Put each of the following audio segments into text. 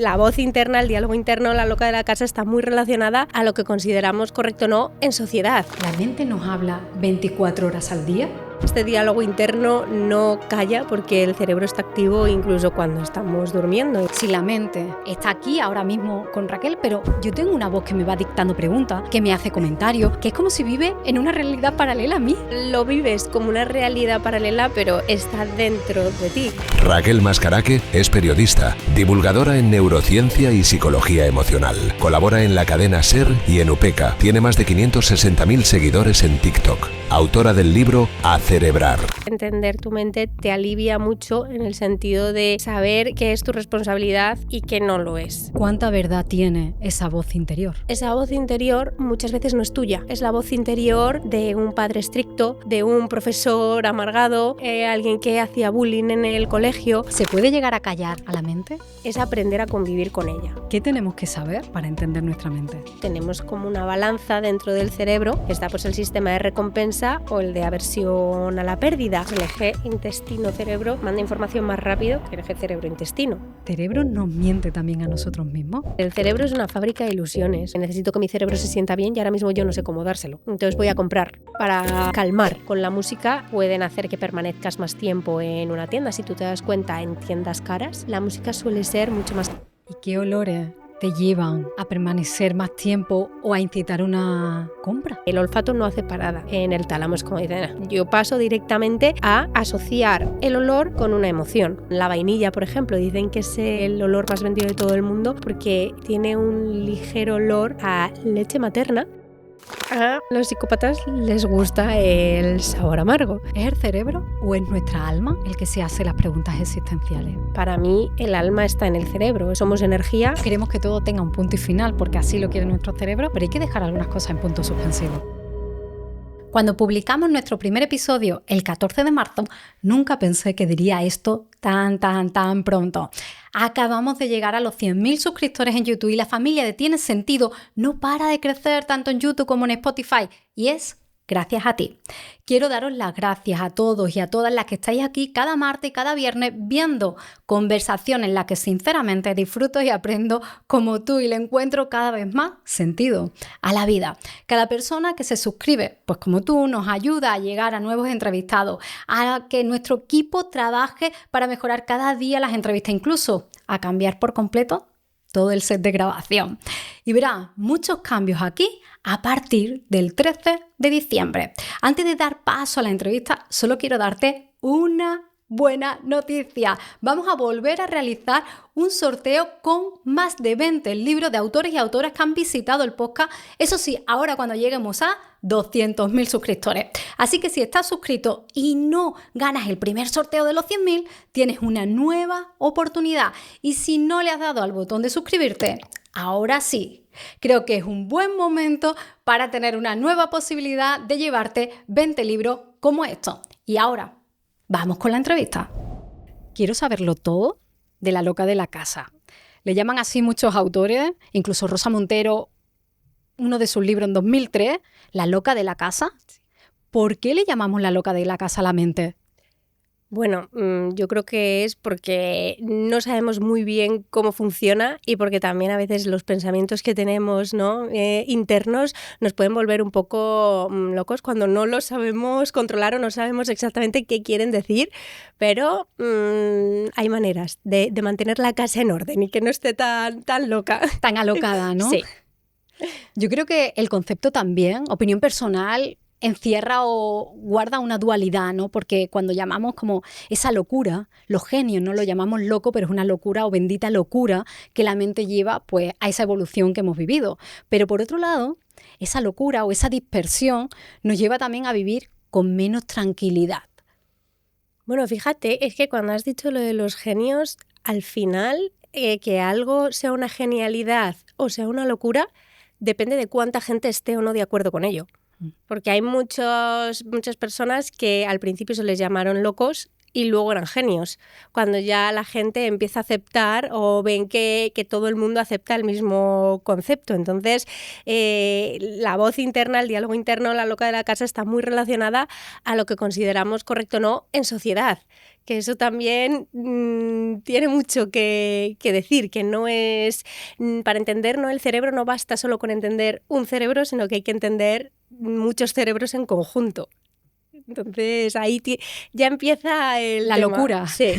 La voz interna, el diálogo interno, la loca de la casa está muy relacionada a lo que consideramos correcto o no en sociedad. ¿La mente nos habla 24 horas al día? Este diálogo interno no calla porque el cerebro está activo incluso cuando estamos durmiendo. Si la mente está aquí ahora mismo con Raquel, pero yo tengo una voz que me va dictando preguntas, que me hace comentarios, que es como si vive en una realidad paralela a mí. Lo vives como una realidad paralela, pero está dentro de ti. Raquel Mascaraque es periodista, divulgadora en neurociencia y psicología emocional. Colabora en la cadena SER y en UPECA. Tiene más de 560.000 seguidores en TikTok. Autora del libro Acerebrar. Entender tu mente te alivia mucho en el sentido de saber qué es tu responsabilidad y qué no lo es. ¿Cuánta verdad tiene esa voz interior? Esa voz interior muchas veces no es tuya. Es la voz interior de un padre estricto, de un profesor amargado, alguien que hacía bullying en el colegio. ¿Se puede llegar a callar a la mente? Es aprender a convivir con ella. ¿Qué tenemos que saber para entender nuestra mente? Tenemos como una balanza dentro del cerebro. Está pues el sistema de recompensa o el de aversión a la pérdida. El eje intestino-cerebro manda información más rápido que el eje cerebro-intestino. ¿El cerebro nos miente también a nosotros mismos? El cerebro es una fábrica de ilusiones. Necesito que mi cerebro se sienta bien y ahora mismo yo no sé cómo dárselo. Entonces voy a comprar para calmar. Con la música pueden hacer que permanezcas más tiempo en una tienda. Si tú te das cuenta, en tiendas caras, la música suele ser mucho más... ¿Y qué olores te llevan a permanecer más tiempo o a incitar una compra? El olfato no hace parada en el tálamo, como dicen. Yo paso directamente a asociar el olor con una emoción. La vainilla, por ejemplo, dicen que es el olor más vendido de todo el mundo porque tiene un ligero olor a leche materna. A los psicópatas les gusta el sabor amargo. ¿Es el cerebro o es nuestra alma el que se hace las preguntas existenciales? Para mí, el alma está en el cerebro. Somos energía. Queremos que todo tenga un punto y final porque así lo quiere nuestro cerebro, pero hay que dejar algunas cosas en punto suspensivo. Cuando publicamos nuestro primer episodio el 14 de marzo, nunca pensé que diría esto tan pronto. Acabamos de llegar a los 100.000 suscriptores en YouTube y la familia de Tiene Sentido no para de crecer tanto en YouTube como en Spotify. Y es gracias a ti. Quiero daros las gracias a todos y a todas las que estáis aquí cada martes y cada viernes viendo conversaciones en las que sinceramente disfruto y aprendo como tú y le encuentro cada vez más sentido a la vida. Cada persona que se suscribe, pues como tú, nos ayuda a llegar a nuevos entrevistados, a que nuestro equipo trabaje para mejorar cada día las entrevistas, incluso a cambiar por completo todo el set de grabación. Y verás muchos cambios aquí a partir del 13 de diciembre. Antes de dar paso a la entrevista, solo quiero darte una buena noticia. Vamos a volver a realizar un sorteo con más de 20 libros de autores y autoras que han visitado el podcast. Eso sí, ahora cuando lleguemos a 200.000 suscriptores. Así que si estás suscrito y no ganas el primer sorteo de los 100.000, tienes una nueva oportunidad. Y si no le has dado al botón de suscribirte, ahora sí. Creo que es un buen momento para tener una nueva posibilidad de llevarte 20 libros como estos. Y ahora, vamos con la entrevista. Quiero saberlo todo de la loca de la casa. Le llaman así muchos autores, incluso Rosa Montero, uno de sus libros en 2003, La loca de la casa. ¿Por qué le llamamos la loca de la casa a la mente? Bueno, yo creo que es porque no sabemos muy bien cómo funciona y porque también a veces los pensamientos que tenemos, ¿no? Internos nos pueden volver un poco locos cuando no los sabemos controlar o no sabemos exactamente qué quieren decir, pero hay maneras de mantener la casa en orden y que no esté tan loca. Tan alocada, ¿no? Sí. Yo creo que el concepto también, opinión personal, encierra o guarda una dualidad, ¿no? Porque cuando llamamos como esa locura, los genios no lo llamamos loco, pero es una locura o bendita locura que la mente lleva pues a esa evolución que hemos vivido. Pero por otro lado, esa locura o esa dispersión nos lleva también a vivir con menos tranquilidad. Bueno, fíjate, es que cuando has dicho lo de los genios, al final que algo sea una genialidad o sea una locura, depende de cuánta gente esté o no de acuerdo con ello. Porque hay muchas personas que al principio se les llamaron locos y luego eran genios, cuando ya la gente empieza a aceptar o ven que todo el mundo acepta el mismo concepto. Entonces, la voz interna, el diálogo interno, la loca de la casa está muy relacionada a lo que consideramos correcto o no en sociedad, que eso también tiene mucho que decir, que no es, para entender, ¿no? El cerebro no basta solo con entender un cerebro, sino que hay que entender muchos cerebros en conjunto. Entonces ahí ya empieza la tema. Locura. Sí,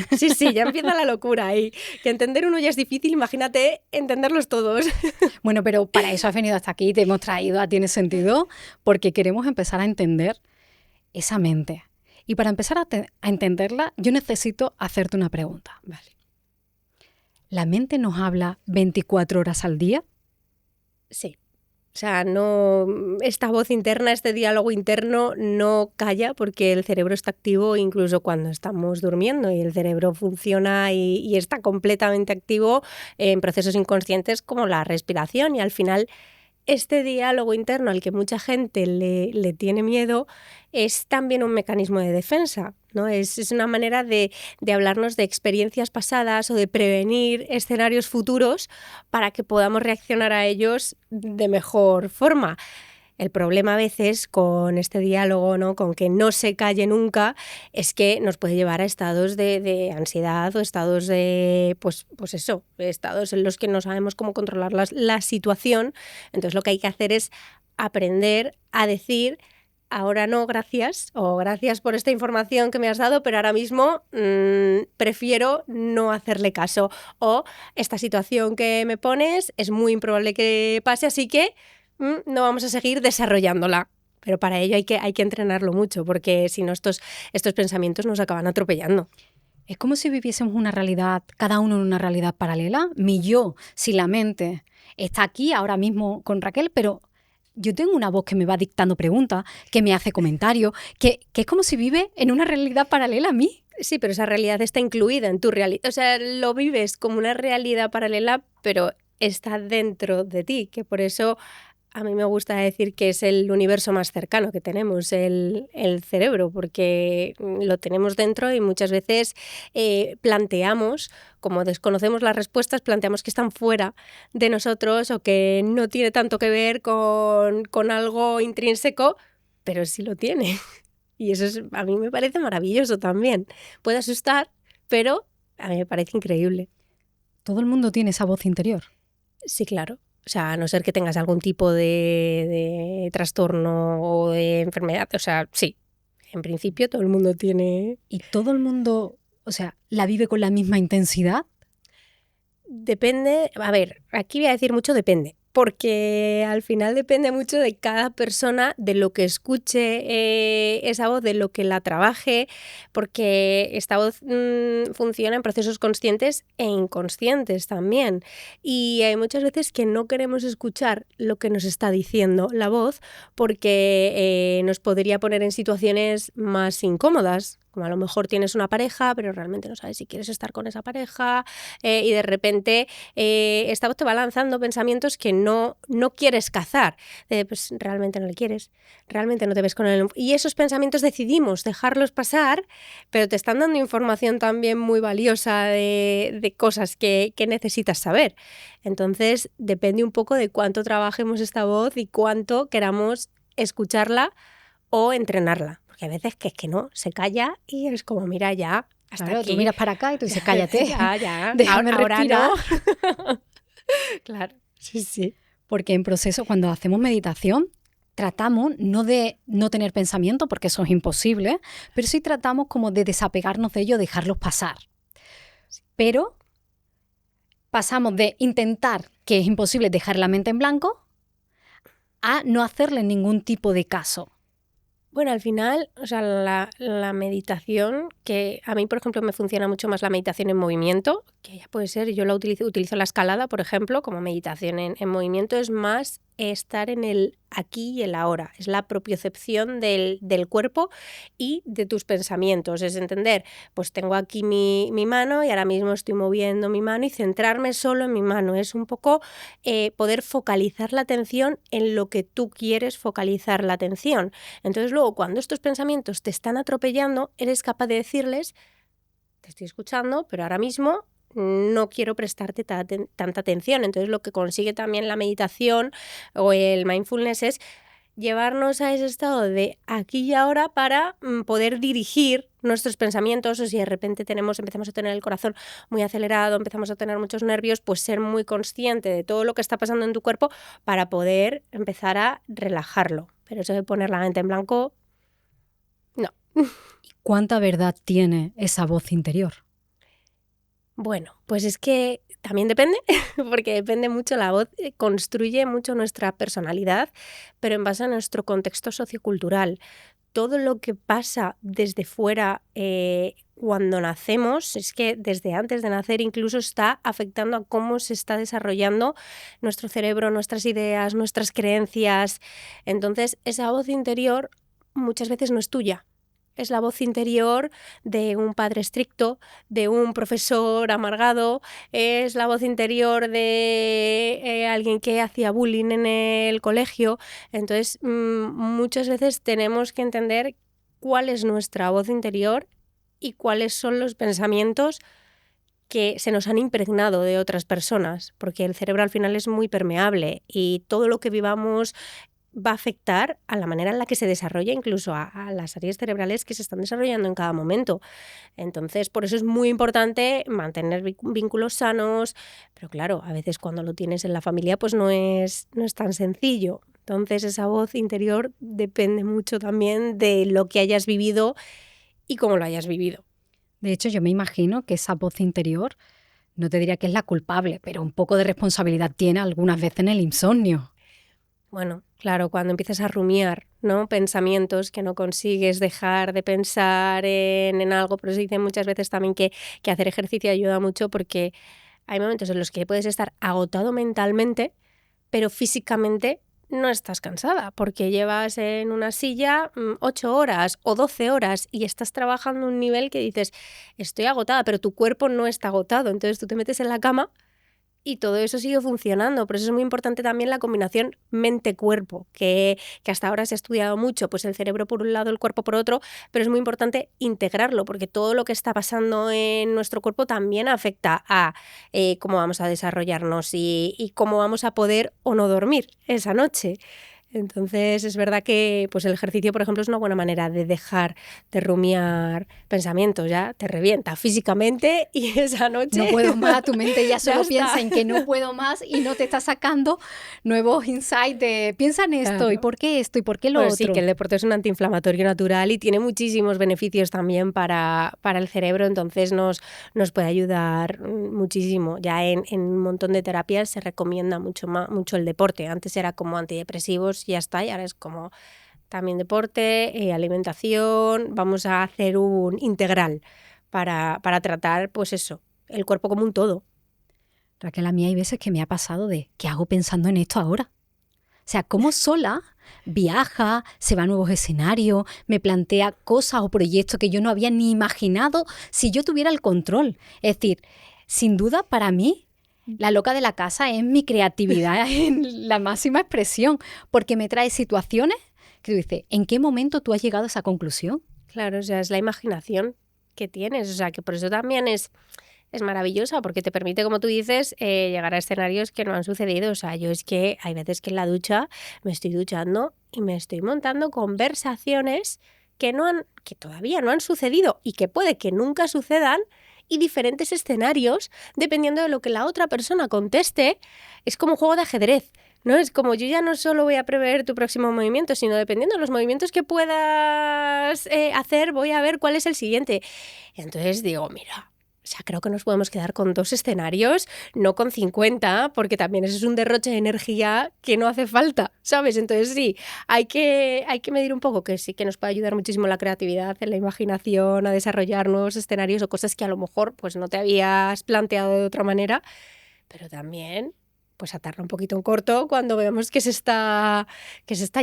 ya empieza la locura ahí. Que entender uno ya es difícil, imagínate entenderlos todos. Bueno, pero para eso has venido hasta aquí, te hemos traído a Tiene Sentido, porque queremos empezar a entender esa mente. Y para empezar a entenderla, yo necesito hacerte una pregunta. Vale. ¿La mente nos habla 24 horas al día? Sí. O sea, no, esta voz interna, este diálogo interno no calla porque el cerebro está activo incluso cuando estamos durmiendo, y el cerebro funciona y está completamente activo en procesos inconscientes como la respiración, y al final este diálogo interno al que mucha gente le tiene miedo es también un mecanismo de defensa, ¿no? Es una manera de hablarnos de experiencias pasadas o de prevenir escenarios futuros para que podamos reaccionar a ellos de mejor forma. El problema a veces con este diálogo, ¿no? Con que no se calle nunca, es que nos puede llevar a estados de ansiedad o estados de, pues eso, estados en los que no sabemos cómo controlar la situación. Entonces lo que hay que hacer es aprender a decir: ahora no, gracias, o gracias por esta información que me has dado, pero ahora mismo prefiero no hacerle caso, o esta situación que me pones es muy improbable que pase, así que no vamos a seguir desarrollándola. Pero para ello hay que entrenarlo mucho, porque si no estos pensamientos nos acaban atropellando. Es como si viviésemos una realidad, cada uno en una realidad paralela. Mi yo, si la mente está aquí ahora mismo con Raquel, pero yo tengo una voz que me va dictando preguntas, que me hace comentarios, que es como si vive en una realidad paralela a mí. Sí, pero esa realidad está incluida en tu realidad. O sea, lo vives como una realidad paralela, pero está dentro de ti, que por eso a mí me gusta decir que es el universo más cercano que tenemos, el cerebro, porque lo tenemos dentro y muchas veces planteamos, como desconocemos las respuestas, planteamos que están fuera de nosotros o que no tiene tanto que ver con algo intrínseco, pero sí lo tiene. Y eso a mí me parece maravilloso también. Puede asustar, pero a mí me parece increíble. ¿Todo el mundo tiene esa voz interior? Sí, claro. O sea, a no ser que tengas algún tipo de trastorno o de enfermedad. O sea, sí, en principio todo el mundo tiene... ¿Y todo el mundo, o sea, la vive con la misma intensidad? Depende, a ver, aquí voy a decir mucho depende, porque al final depende mucho de cada persona, de lo que escuche esa voz, de lo que la trabaje, porque esta voz funciona en procesos conscientes e inconscientes también. Y hay muchas veces que no queremos escuchar lo que nos está diciendo la voz porque nos podría poner en situaciones más incómodas. Como a lo mejor tienes una pareja, pero realmente no sabes si quieres estar con esa pareja, y de repente esta voz te va lanzando pensamientos que no quieres cazar. Pues realmente no le quieres, realmente no te ves con él. Y esos pensamientos decidimos dejarlos pasar, pero te están dando información también muy valiosa de cosas que necesitas saber. Entonces depende un poco de cuánto trabajemos esta voz y cuánto queramos escucharla o entrenarla. Porque a veces que es que no, se calla y es como, mira, ya, hasta claro, aquí. Tú miras para acá y tú dices, cállate. Ya. Déjame ahora respirar. No. Claro, sí. Porque en proceso, cuando hacemos meditación, tratamos no de no tener pensamiento, porque eso es imposible, pero sí tratamos como de desapegarnos de ellos, dejarlos pasar. Pero pasamos de intentar, que es imposible, dejar la mente en blanco, a no hacerle ningún tipo de caso. Bueno, al final, o sea, la meditación, que a mí, por ejemplo, me funciona mucho más la meditación en movimiento, que ya puede ser, yo la utilizo la escalada, por ejemplo, como meditación en movimiento, es más estar en el aquí y el ahora, es la propiocepción del cuerpo y de tus pensamientos, es entender, pues tengo aquí mi mano y ahora mismo estoy moviendo mi mano y centrarme solo en mi mano, es un poco poder focalizar la atención en lo que tú quieres focalizar la atención. Entonces luego cuando estos pensamientos te están atropellando, eres capaz de decirles: te estoy escuchando, pero ahora mismo no quiero prestarte tanta atención. Entonces lo que consigue también la meditación o el mindfulness es llevarnos a ese estado de aquí y ahora para poder dirigir nuestros pensamientos, o si de repente empezamos a tener el corazón muy acelerado, empezamos a tener muchos nervios, pues ser muy consciente de todo lo que está pasando en tu cuerpo para poder empezar a relajarlo. Pero eso de poner la mente en blanco, no. ¿Cuánta verdad tiene esa voz interior? Bueno, pues es que también depende, porque depende mucho, la voz construye mucho nuestra personalidad, pero en base a nuestro contexto sociocultural. Todo lo que pasa desde fuera cuando nacemos, es que desde antes de nacer incluso está afectando a cómo se está desarrollando nuestro cerebro, nuestras ideas, nuestras creencias. Entonces, esa voz interior muchas veces no es tuya. Es la voz interior de un padre estricto, de un profesor amargado, es la voz interior de alguien que hacía bullying en el colegio. Entonces, muchas veces tenemos que entender cuál es nuestra voz interior y cuáles son los pensamientos que se nos han impregnado de otras personas, porque el cerebro al final es muy permeable y todo lo que vivamos va a afectar a la manera en la que se desarrolla, incluso a las áreas cerebrales que se están desarrollando en cada momento. Entonces, por eso es muy importante mantener vínculos sanos, pero claro, a veces cuando lo tienes en la familia pues no es tan sencillo. Entonces, esa voz interior depende mucho también de lo que hayas vivido y cómo lo hayas vivido. De hecho, yo me imagino que esa voz interior, no te diría que es la culpable, pero un poco de responsabilidad tiene algunas veces en el insomnio. Bueno, claro, cuando empiezas a rumiar, ¿no? Pensamientos que no consigues dejar de pensar en algo, pero se dice muchas veces también que hacer ejercicio ayuda mucho porque hay momentos en los que puedes estar agotado mentalmente, pero físicamente no estás cansada porque llevas en una silla 8 horas o 12 horas y estás trabajando a un nivel que dices, estoy agotada, pero tu cuerpo no está agotado. Entonces tú te metes en la cama y todo eso sigue funcionando. Por eso es muy importante también la combinación mente-cuerpo, que hasta ahora se ha estudiado mucho, pues el cerebro por un lado, el cuerpo por otro, pero es muy importante integrarlo, porque todo lo que está pasando en nuestro cuerpo también afecta a cómo vamos a desarrollarnos y cómo vamos a poder o no dormir esa noche. Entonces es verdad que pues el ejercicio, por ejemplo, es una buena manera de dejar de rumiar pensamientos, ya te revienta físicamente y esa noche... No puedo más, tu mente ya solo ya piensa está. en que no puedo más y no te está sacando nuevos insights de piensa en esto, Claro. y por qué esto y por qué lo Pues otro. sí, que el deporte es un antiinflamatorio natural y tiene muchísimos beneficios también para el cerebro, entonces nos puede ayudar muchísimo. Ya en un montón de terapias se recomienda mucho el deporte. Antes era como antidepresivos y ya está, y ahora es como también deporte, alimentación. Vamos a hacer un integral para tratar, pues eso, el cuerpo como un todo. Raquel, a mí hay veces que me ha pasado de ¿qué hago pensando en esto ahora? O sea, cómo sola viaja, se va a nuevos escenarios, me plantea cosas o proyectos que yo no había ni imaginado si yo tuviera el control. Es decir, sin duda para mí, la loca de la casa es mi creatividad en la máxima expresión, porque me trae situaciones que tú dices, ¿en qué momento tú has llegado a esa conclusión? Claro, o sea, es la imaginación que tienes, o sea, que por eso también es maravillosa, porque te permite, como tú dices, llegar a escenarios que no han sucedido. O sea, yo es que hay veces que en la ducha me estoy duchando y me estoy montando conversaciones que todavía no han sucedido y que puede que nunca sucedan, y diferentes escenarios, dependiendo de lo que la otra persona conteste. Es como un juego de ajedrez, ¿no? Es como yo ya no solo voy a prever tu próximo movimiento, sino dependiendo de los movimientos que puedas hacer, voy a ver cuál es el siguiente. Entonces digo, mira, o sea, creo que nos podemos quedar con 2 escenarios, no con 50, porque también eso es un derroche de energía que no hace falta, ¿sabes? Entonces sí, hay que medir un poco, que sí que nos puede ayudar muchísimo la creatividad, en la imaginación, a desarrollar nuevos escenarios o cosas que a lo mejor pues no te habías planteado de otra manera, pero también pues atarla un poquito en corto cuando vemos que se está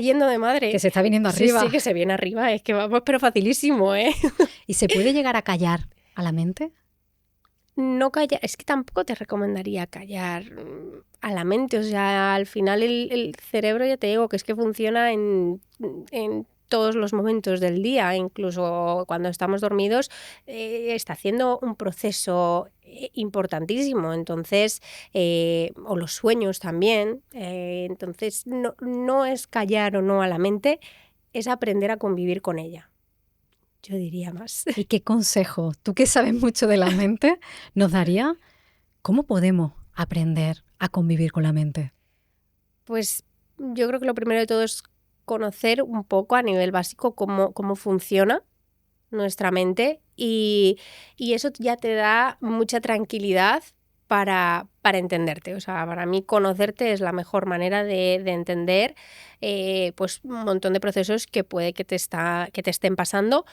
yendo de madre. Que se está viniendo arriba. Sí, que se viene arriba, es que vamos, pero facilísimo, ¿eh? ¿Y se puede llegar a callar a la mente? No callar, es que tampoco te recomendaría callar a la mente, o sea, al final el cerebro, ya te digo, que es que funciona en todos los momentos del día, incluso cuando estamos dormidos, está haciendo un proceso importantísimo. Entonces, o los sueños también. Entonces, no es callar o no a la mente, es aprender a convivir con ella. Yo diría más. ¿Y qué consejo, tú que sabes mucho de la mente, nos daría? ¿Cómo podemos aprender a convivir con la mente? Pues yo creo que lo primero de todo es conocer un poco a nivel básico cómo funciona nuestra mente y eso ya te da mucha tranquilidad para entenderte. O sea, para mí conocerte es la mejor manera de entender pues un montón de procesos que puede que te estén pasando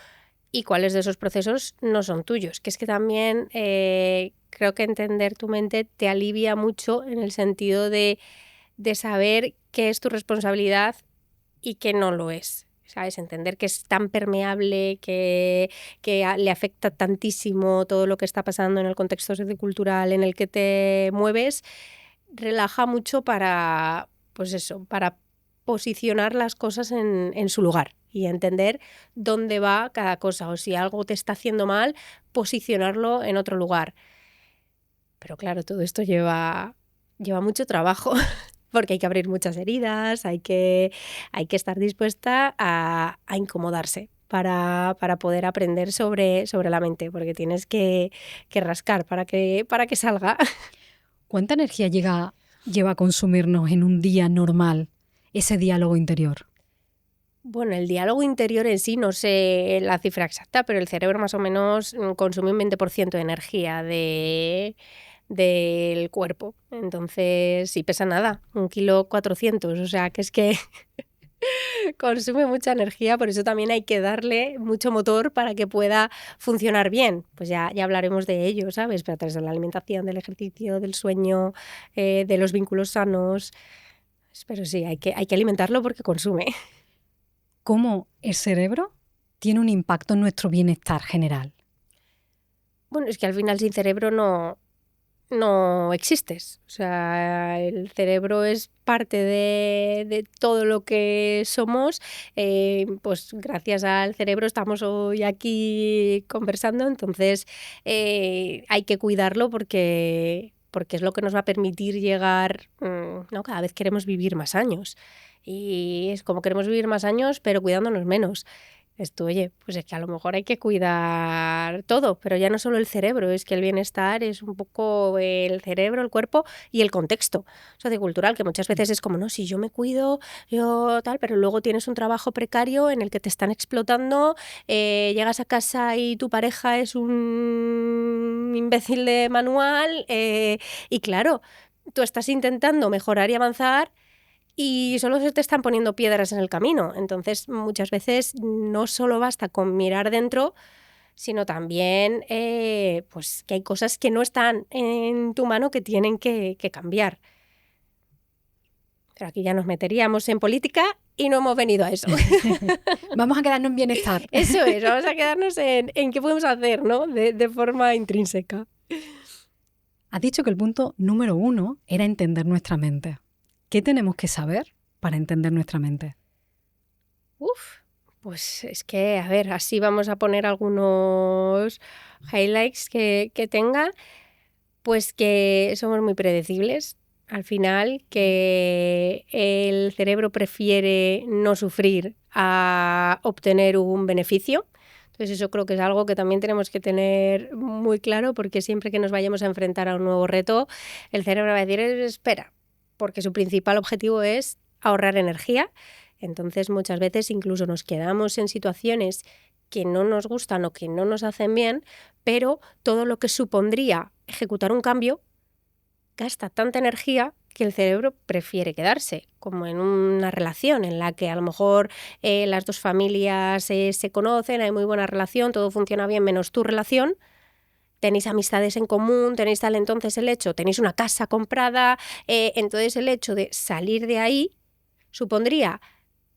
y cuáles de esos procesos no son tuyos. Que es que también creo que entender tu mente te alivia mucho en el sentido de saber qué es tu responsabilidad y qué no lo es. ¿Sabes? Entender que es tan permeable, que le afecta tantísimo todo lo que está pasando en el contexto sociocultural en el que te mueves, relaja mucho para, pues eso, para posicionar las cosas en su lugar y entender dónde va cada cosa, o si algo te está haciendo mal, posicionarlo en otro lugar. Pero claro, todo esto lleva mucho trabajo. Porque hay que abrir muchas heridas, hay que estar dispuesta a incomodarse para poder aprender sobre la mente, porque tienes que rascar para que salga. ¿Cuánta energía lleva a consumirnos en un día normal ese diálogo interior? Bueno, el diálogo interior en sí, no sé la cifra exacta, pero el cerebro más o menos consume un 20% de energía del cuerpo. Entonces, sí pesa nada, 1,4 kg. O sea, que es que consume mucha energía, por eso también hay que darle mucho motor para que pueda funcionar bien. Pues ya hablaremos de ello, ¿sabes? Pero a través de la alimentación, del ejercicio, del sueño, de los vínculos sanos. Pero sí, hay que alimentarlo porque consume. ¿Cómo el cerebro tiene un impacto en nuestro bienestar general? Bueno, es que al final sin cerebro no existes. O sea, el cerebro es parte de todo lo que somos. Pues gracias al cerebro estamos hoy aquí conversando. Entonces hay que cuidarlo porque es lo que nos va a permitir llegar, ¿no? Cada vez queremos vivir más años. Y es como queremos vivir más años, pero cuidándonos menos. Esto, oye, pues es que a lo mejor hay que cuidar todo, pero ya no solo el cerebro, es que el bienestar es un poco el cerebro, el cuerpo y el contexto sociocultural, que muchas veces es como, no, si yo me cuido, yo tal, pero luego tienes un trabajo precario en el que te están explotando, llegas a casa y tu pareja es un imbécil de manual y claro, tú estás intentando mejorar y avanzar y solo se te están poniendo piedras en el camino. Entonces, muchas veces no solo basta con mirar dentro, sino también pues que hay cosas que no están en tu mano que tienen que cambiar. Pero aquí ya nos meteríamos en política y no hemos venido a eso. Vamos a quedarnos en bienestar. Eso es, vamos a quedarnos en qué podemos hacer, ¿no? De forma intrínseca. Has dicho que el punto número 1 era entender nuestra mente. ¿Qué tenemos que saber para entender nuestra mente? Pues es que, a ver, así vamos a poner algunos highlights que tenga, pues que somos muy predecibles. Al final, que el cerebro prefiere no sufrir a obtener un beneficio. Entonces eso creo que es algo que también tenemos que tener muy claro, porque siempre que nos vayamos a enfrentar a un nuevo reto, el cerebro va a decir, espera, porque su principal objetivo es ahorrar energía. Entonces muchas veces incluso nos quedamos en situaciones que no nos gustan o que no nos hacen bien, pero todo lo que supondría ejecutar un cambio gasta tanta energía que el cerebro prefiere quedarse, como en una relación en la que a lo mejor las dos familias se conocen, hay muy buena relación, todo funciona bien menos tu relación. Tenéis amistades en común, tenéis tal, entonces tenéis una casa comprada, entonces el hecho de salir de ahí supondría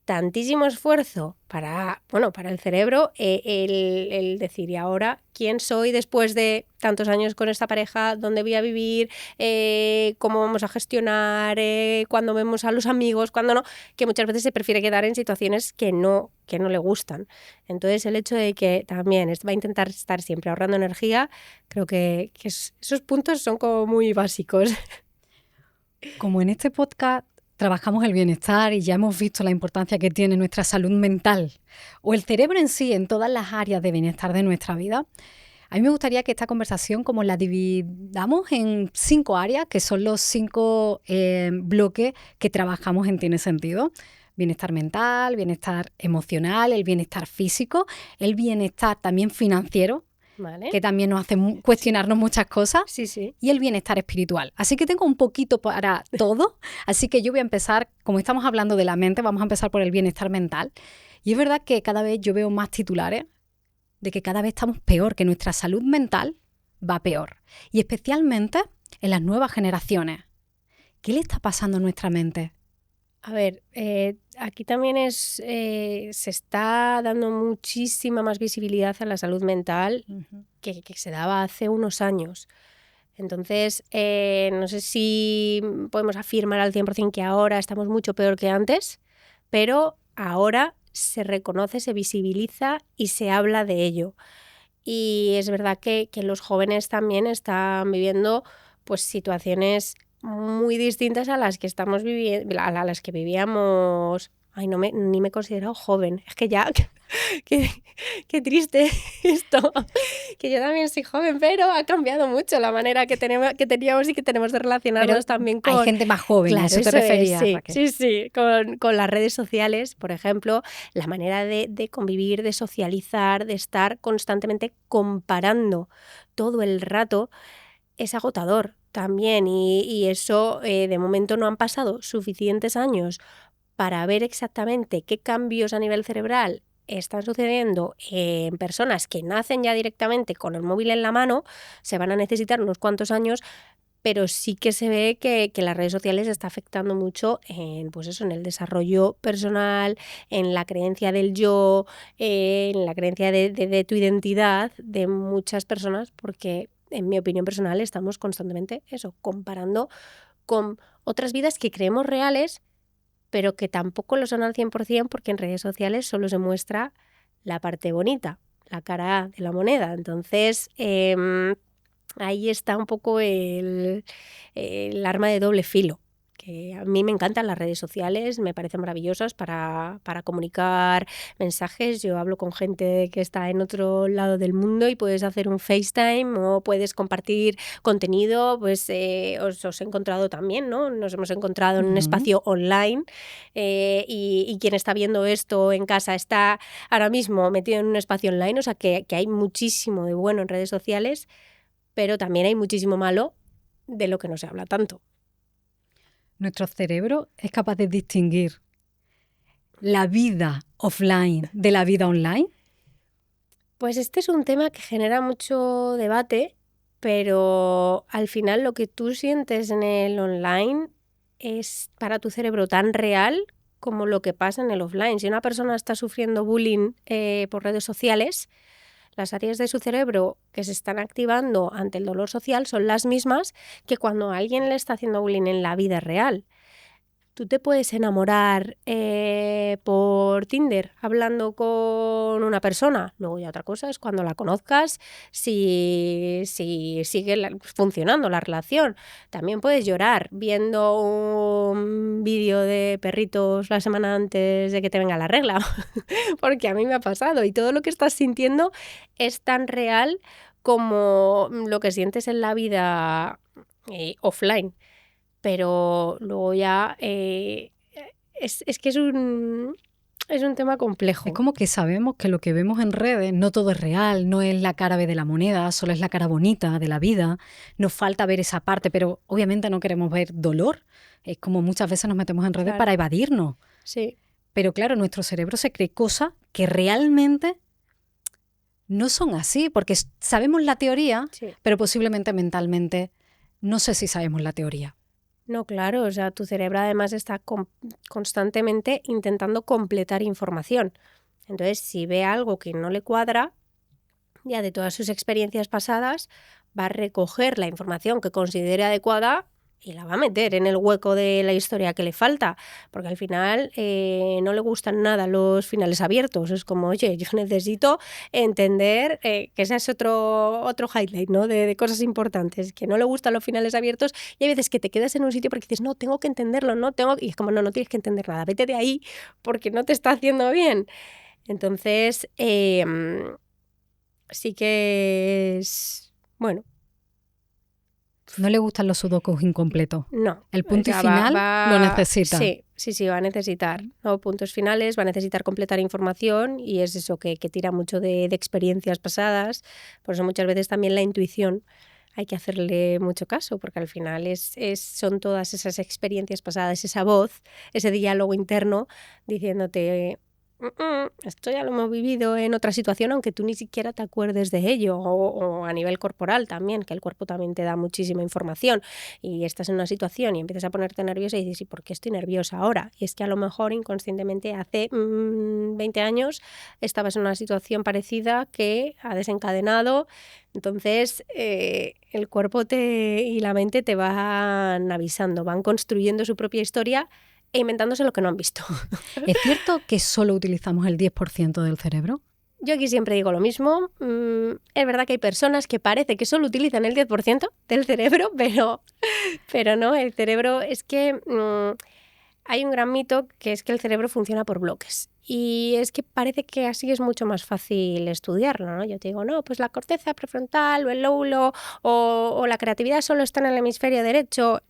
tantísimo esfuerzo para el cerebro el decir, y ahora, ¿quién soy después de tantos años con esta pareja? ¿Dónde voy a vivir? ¿Cómo vamos a gestionar? ¿Cuándo vemos a los amigos? ¿Cuándo no? Que muchas veces se prefiere quedar en situaciones que no le gustan. Entonces, el hecho de que también va a intentar estar siempre ahorrando energía, creo que esos puntos son como muy básicos. Como en este podcast trabajamos el bienestar y ya hemos visto la importancia que tiene nuestra salud mental o el cerebro en sí en todas las áreas de bienestar de nuestra vida, a mí me gustaría que esta conversación como la dividamos en 5 áreas, que son los 5 bloques que trabajamos en Tiene Sentido. Bienestar mental, bienestar emocional, el bienestar físico, el bienestar también financiero, ¿Vale? que también nos hace cuestionarnos muchas cosas, Sí. y el bienestar espiritual. Así que tengo un poquito para todo, así que yo voy a empezar, como estamos hablando de la mente, vamos a empezar por el bienestar mental. Y es verdad que cada vez yo veo más titulares de que cada vez estamos peor, que nuestra salud mental va peor. Y especialmente en las nuevas generaciones. ¿Qué le está pasando a nuestra mente? A ver, aquí también se está dando muchísima más visibilidad a la salud mental que se daba hace unos años. Entonces, no sé si podemos afirmar al 100% que ahora estamos mucho peor que antes, pero ahora se reconoce, se visibiliza y se habla de ello. Y es verdad que los jóvenes también están viviendo pues situaciones muy distintas a las que estamos viviendo, a las que vivíamos. Ay, ni me he considerado joven. Es que ya, qué triste esto. Que yo también soy joven, pero ha cambiado mucho la manera que teníamos y que tenemos de relacionarnos pero también con... Hay gente más joven, Claro, ¿a eso te referías, sí, Raquel? sí, con las redes sociales, por ejemplo, la manera de convivir, de socializar, de estar constantemente comparando todo el rato es agotador también y eso de momento no han pasado suficientes años para ver exactamente qué cambios a nivel cerebral están sucediendo en personas que nacen ya directamente con el móvil en la mano. Se van a necesitar unos cuantos años, pero sí que se ve que las redes sociales está afectando mucho en, pues eso, en el desarrollo personal, en la creencia del yo, en la creencia de tu identidad de muchas personas, porque en mi opinión personal estamos constantemente eso, comparando con otras vidas que creemos reales, pero que tampoco lo son al 100% porque en redes sociales solo se muestra la parte bonita, la cara A de la moneda. Entonces, ahí está un poco el arma de doble filo, que a mí me encantan las redes sociales, me parecen maravillosas para comunicar mensajes. Yo hablo con gente que está en otro lado del mundo y puedes hacer un FaceTime o puedes compartir contenido, pues os he encontrado también, ¿no? Nos hemos encontrado en un espacio online y quien está viendo esto en casa está ahora mismo metido en un espacio online, o sea que hay muchísimo de bueno en redes sociales, pero también hay muchísimo malo de lo que no se habla tanto. Nuestro cerebro es capaz de distinguir la vida offline de la vida online. Pues este es un tema que genera mucho debate, pero al final lo que tú sientes en el online es para tu cerebro tan real como lo que pasa en el offline. Si una persona está sufriendo bullying por redes sociales, las áreas de su cerebro que se están activando ante el dolor social son las mismas que cuando alguien le está haciendo bullying en la vida real. Tú te puedes enamorar por Tinder hablando con una persona. Luego ya otra cosa es cuando la conozcas, si sigue funcionando la relación. También puedes llorar viendo un vídeo de perritos la semana antes de que te venga la regla, porque a mí me ha pasado y todo lo que estás sintiendo es tan real como lo que sientes en la vida offline. Pero luego ya es que es un tema complejo. Es como que sabemos que lo que vemos en redes no todo es real, no es la cara B de la moneda, solo es la cara bonita de la vida. Nos falta ver esa parte, pero obviamente no queremos ver dolor. Es como muchas veces nos metemos en redes, claro, para evadirnos. Sí. Pero claro, nuestro cerebro se cree cosas que realmente no son así, porque sabemos la teoría, sí, pero posiblemente mentalmente no sé si sabemos la teoría. No, claro, o sea, tu cerebro además está constantemente intentando completar información. Entonces, si ve algo que no le cuadra, ya de todas sus experiencias pasadas, va a recoger la información que considere adecuada y la va a meter en el hueco de la historia que le falta, porque al final no le gustan nada los finales abiertos. Es como, oye, yo necesito entender que ese es otro highlight, ¿no? de cosas importantes, que no le gustan los finales abiertos y hay veces que te quedas en un sitio porque dices, no, tengo que entenderlo, y es como, no tienes que entender nada, vete de ahí porque no te está haciendo bien. Entonces, sí que es, bueno, No le gustan los sudokus incompletos. no. El punto y Ya final lo necesita. Sí, va a necesitar, ¿no? Puntos finales, va a necesitar completar información y es eso que tira mucho de experiencias pasadas. Por eso muchas veces también la intuición hay que hacerle mucho caso, porque al final son todas esas experiencias pasadas, esa voz, ese diálogo interno diciéndote... esto ya lo hemos vivido en otra situación, aunque tú ni siquiera te acuerdes de ello, o a nivel corporal también, que el cuerpo también te da muchísima información y estás en una situación y empiezas a ponerte nerviosa y dices, ¿y por qué estoy nerviosa ahora? Y es que a lo mejor inconscientemente hace 20 años estabas en una situación parecida que ha desencadenado, entonces el cuerpo y la mente te van avisando, van construyendo su propia historia e inventándose lo que no han visto. ¿Es cierto que solo utilizamos el 10% del cerebro? Yo aquí siempre digo lo mismo. Es verdad que hay personas que parece que solo utilizan el 10% del cerebro, pero no, el cerebro es que hay un gran mito que es que el cerebro funciona por bloques. Y es que parece que así es mucho más fácil estudiarlo, ¿no? Yo te digo, no, pues la corteza prefrontal o el lóbulo o la creatividad solo está en el hemisferio derecho.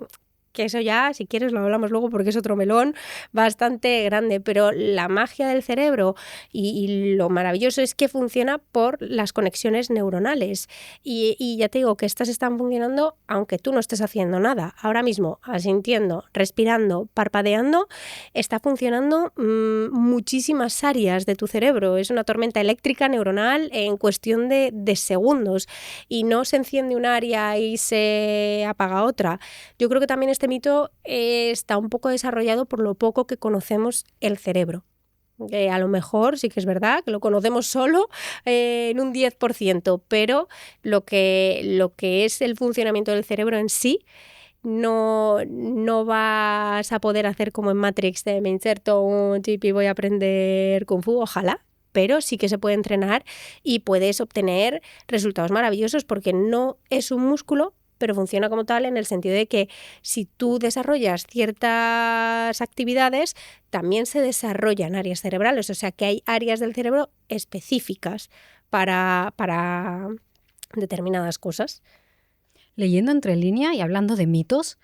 Que eso ya, si quieres, lo hablamos luego porque es otro melón bastante grande, pero la magia del cerebro y lo maravilloso es que funciona por las conexiones neuronales y ya te digo que estas están funcionando aunque tú no estés haciendo nada. Ahora mismo, asintiendo, respirando, parpadeando, está funcionando muchísimas áreas de tu cerebro. Es una tormenta eléctrica neuronal en cuestión de segundos y no se enciende un área y se apaga otra. Yo creo que también este mito está un poco desarrollado por lo poco que conocemos el cerebro. A lo mejor sí que es verdad que lo conocemos solo en un 10%, pero lo que es el funcionamiento del cerebro en sí no vas a poder hacer como en Matrix de me inserto un chip y voy a aprender Kung Fu, ojalá. Pero sí que se puede entrenar y puedes obtener resultados maravillosos porque no es un músculo, pero funciona como tal en el sentido de que si tú desarrollas ciertas actividades, también se desarrollan áreas cerebrales, o sea que hay áreas del cerebro específicas para determinadas cosas. Leyendo entre líneas y hablando de mitos,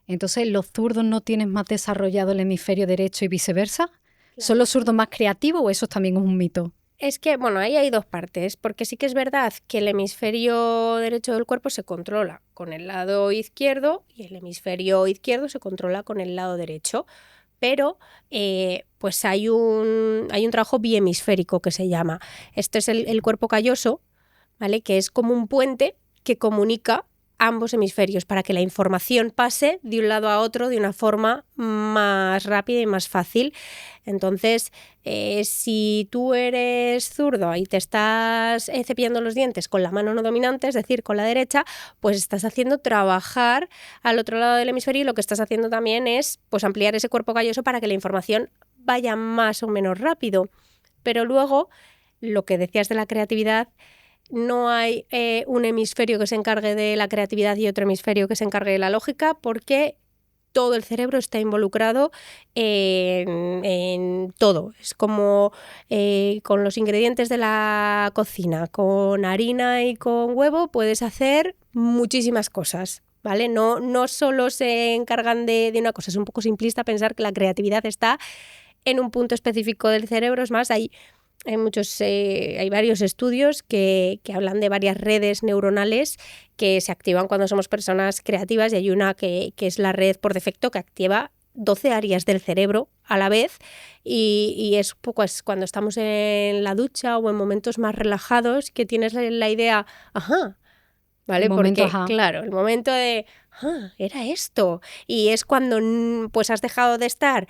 entonces ¿los zurdos no tienen más desarrollado el hemisferio derecho y viceversa? Claro. ¿Son los zurdos más creativos o eso también es un mito? Es que, bueno, ahí hay dos partes, porque sí que es verdad que el hemisferio derecho del cuerpo se controla con el lado izquierdo y el hemisferio izquierdo se controla con el lado derecho, pero pues hay un trabajo biemisférico que se llama. Este es el cuerpo calloso, ¿vale? Que es como un puente que comunica ambos hemisferios para que la información pase de un lado a otro de una forma más rápida y más fácil. Entonces, si tú eres zurdo y te estás cepillando los dientes con la mano no dominante, es decir, con la derecha, pues estás haciendo trabajar al otro lado del hemisferio y lo que estás haciendo también es pues, ampliar ese cuerpo calloso para que la información vaya más o menos rápido. Pero luego, lo que decías de la creatividad, no hay un hemisferio que se encargue de la creatividad y otro hemisferio que se encargue de la lógica, porque todo el cerebro está involucrado en todo. Es como con los ingredientes de la cocina, con harina y con huevo puedes hacer muchísimas cosas, ¿vale? No solo se encargan de una cosa, es un poco simplista pensar que la creatividad está en un punto específico del cerebro. Es más, hay varios estudios que hablan de varias redes neuronales que se activan cuando somos personas creativas y hay una que es la red por defecto que activa 12 áreas del cerebro a la vez y es un poco cuando estamos en la ducha o en momentos más relajados que tienes la idea, ajá, ¿vale? Porque, claro, el momento de, era esto. Y es cuando pues has dejado de estar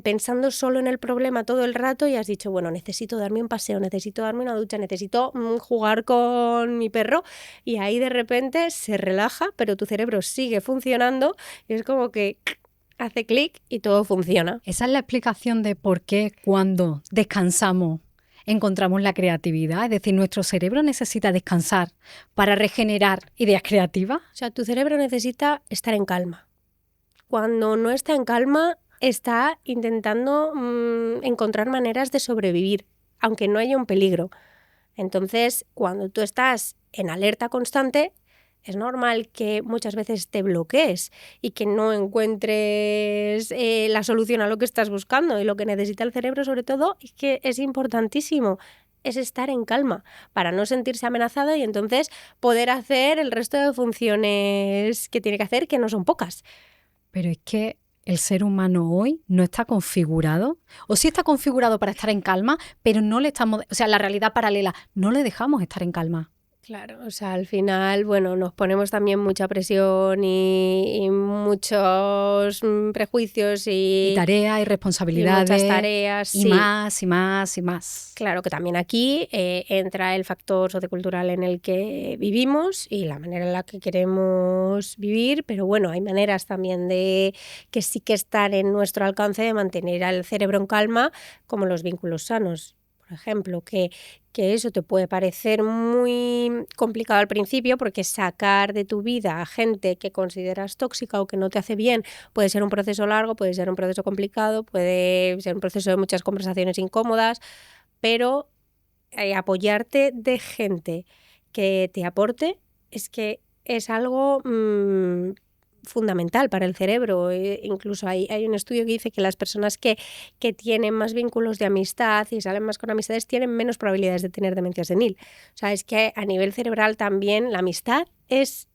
pensando solo en el problema todo el rato y has dicho, bueno, necesito darme un paseo, necesito darme una ducha, necesito jugar con mi perro, y ahí de repente se relaja, pero tu cerebro sigue funcionando y es como que hace clic y todo funciona. Esa es la explicación de por qué cuando descansamos encontramos la creatividad. Es decir, nuestro cerebro necesita descansar para regenerar ideas creativas. O sea, tu cerebro necesita estar en calma. Cuando no está en calma, está intentando encontrar maneras de sobrevivir, aunque no haya un peligro. Entonces, cuando tú estás en alerta constante, es normal que muchas veces te bloquees y que no encuentres la solución a lo que estás buscando. Y lo que necesita el cerebro, sobre todo, es que es importantísimo, es estar en calma para no sentirse amenazado y entonces poder hacer el resto de funciones que tiene que hacer, que no son pocas. Pero es que el ser humano hoy no está configurado, o sí está configurado para estar en calma, pero no le estamos, o sea, la realidad paralela, no le dejamos estar en calma. Claro, o sea, al final, bueno, nos ponemos también mucha presión y muchos prejuicios y tareas y responsabilidades. Y muchas tareas. Y sí. más, y más, y más. Claro que también aquí entra el factor sociocultural en el que vivimos y la manera en la que queremos vivir, pero bueno, hay maneras también de que sí que están en nuestro alcance de mantener al cerebro en calma, como los vínculos sanos. Por ejemplo, que eso te puede parecer muy complicado al principio porque sacar de tu vida a gente que consideras tóxica o que no te hace bien puede ser un proceso largo, puede ser un proceso complicado, puede ser un proceso de muchas conversaciones incómodas, pero apoyarte de gente que te aporte es que es algo fundamental para el cerebro. Incluso hay un estudio que dice que las personas que tienen más vínculos de amistad y salen más con amistades tienen menos probabilidades de tener demencia senil. O sea, es que a nivel cerebral también la amistad es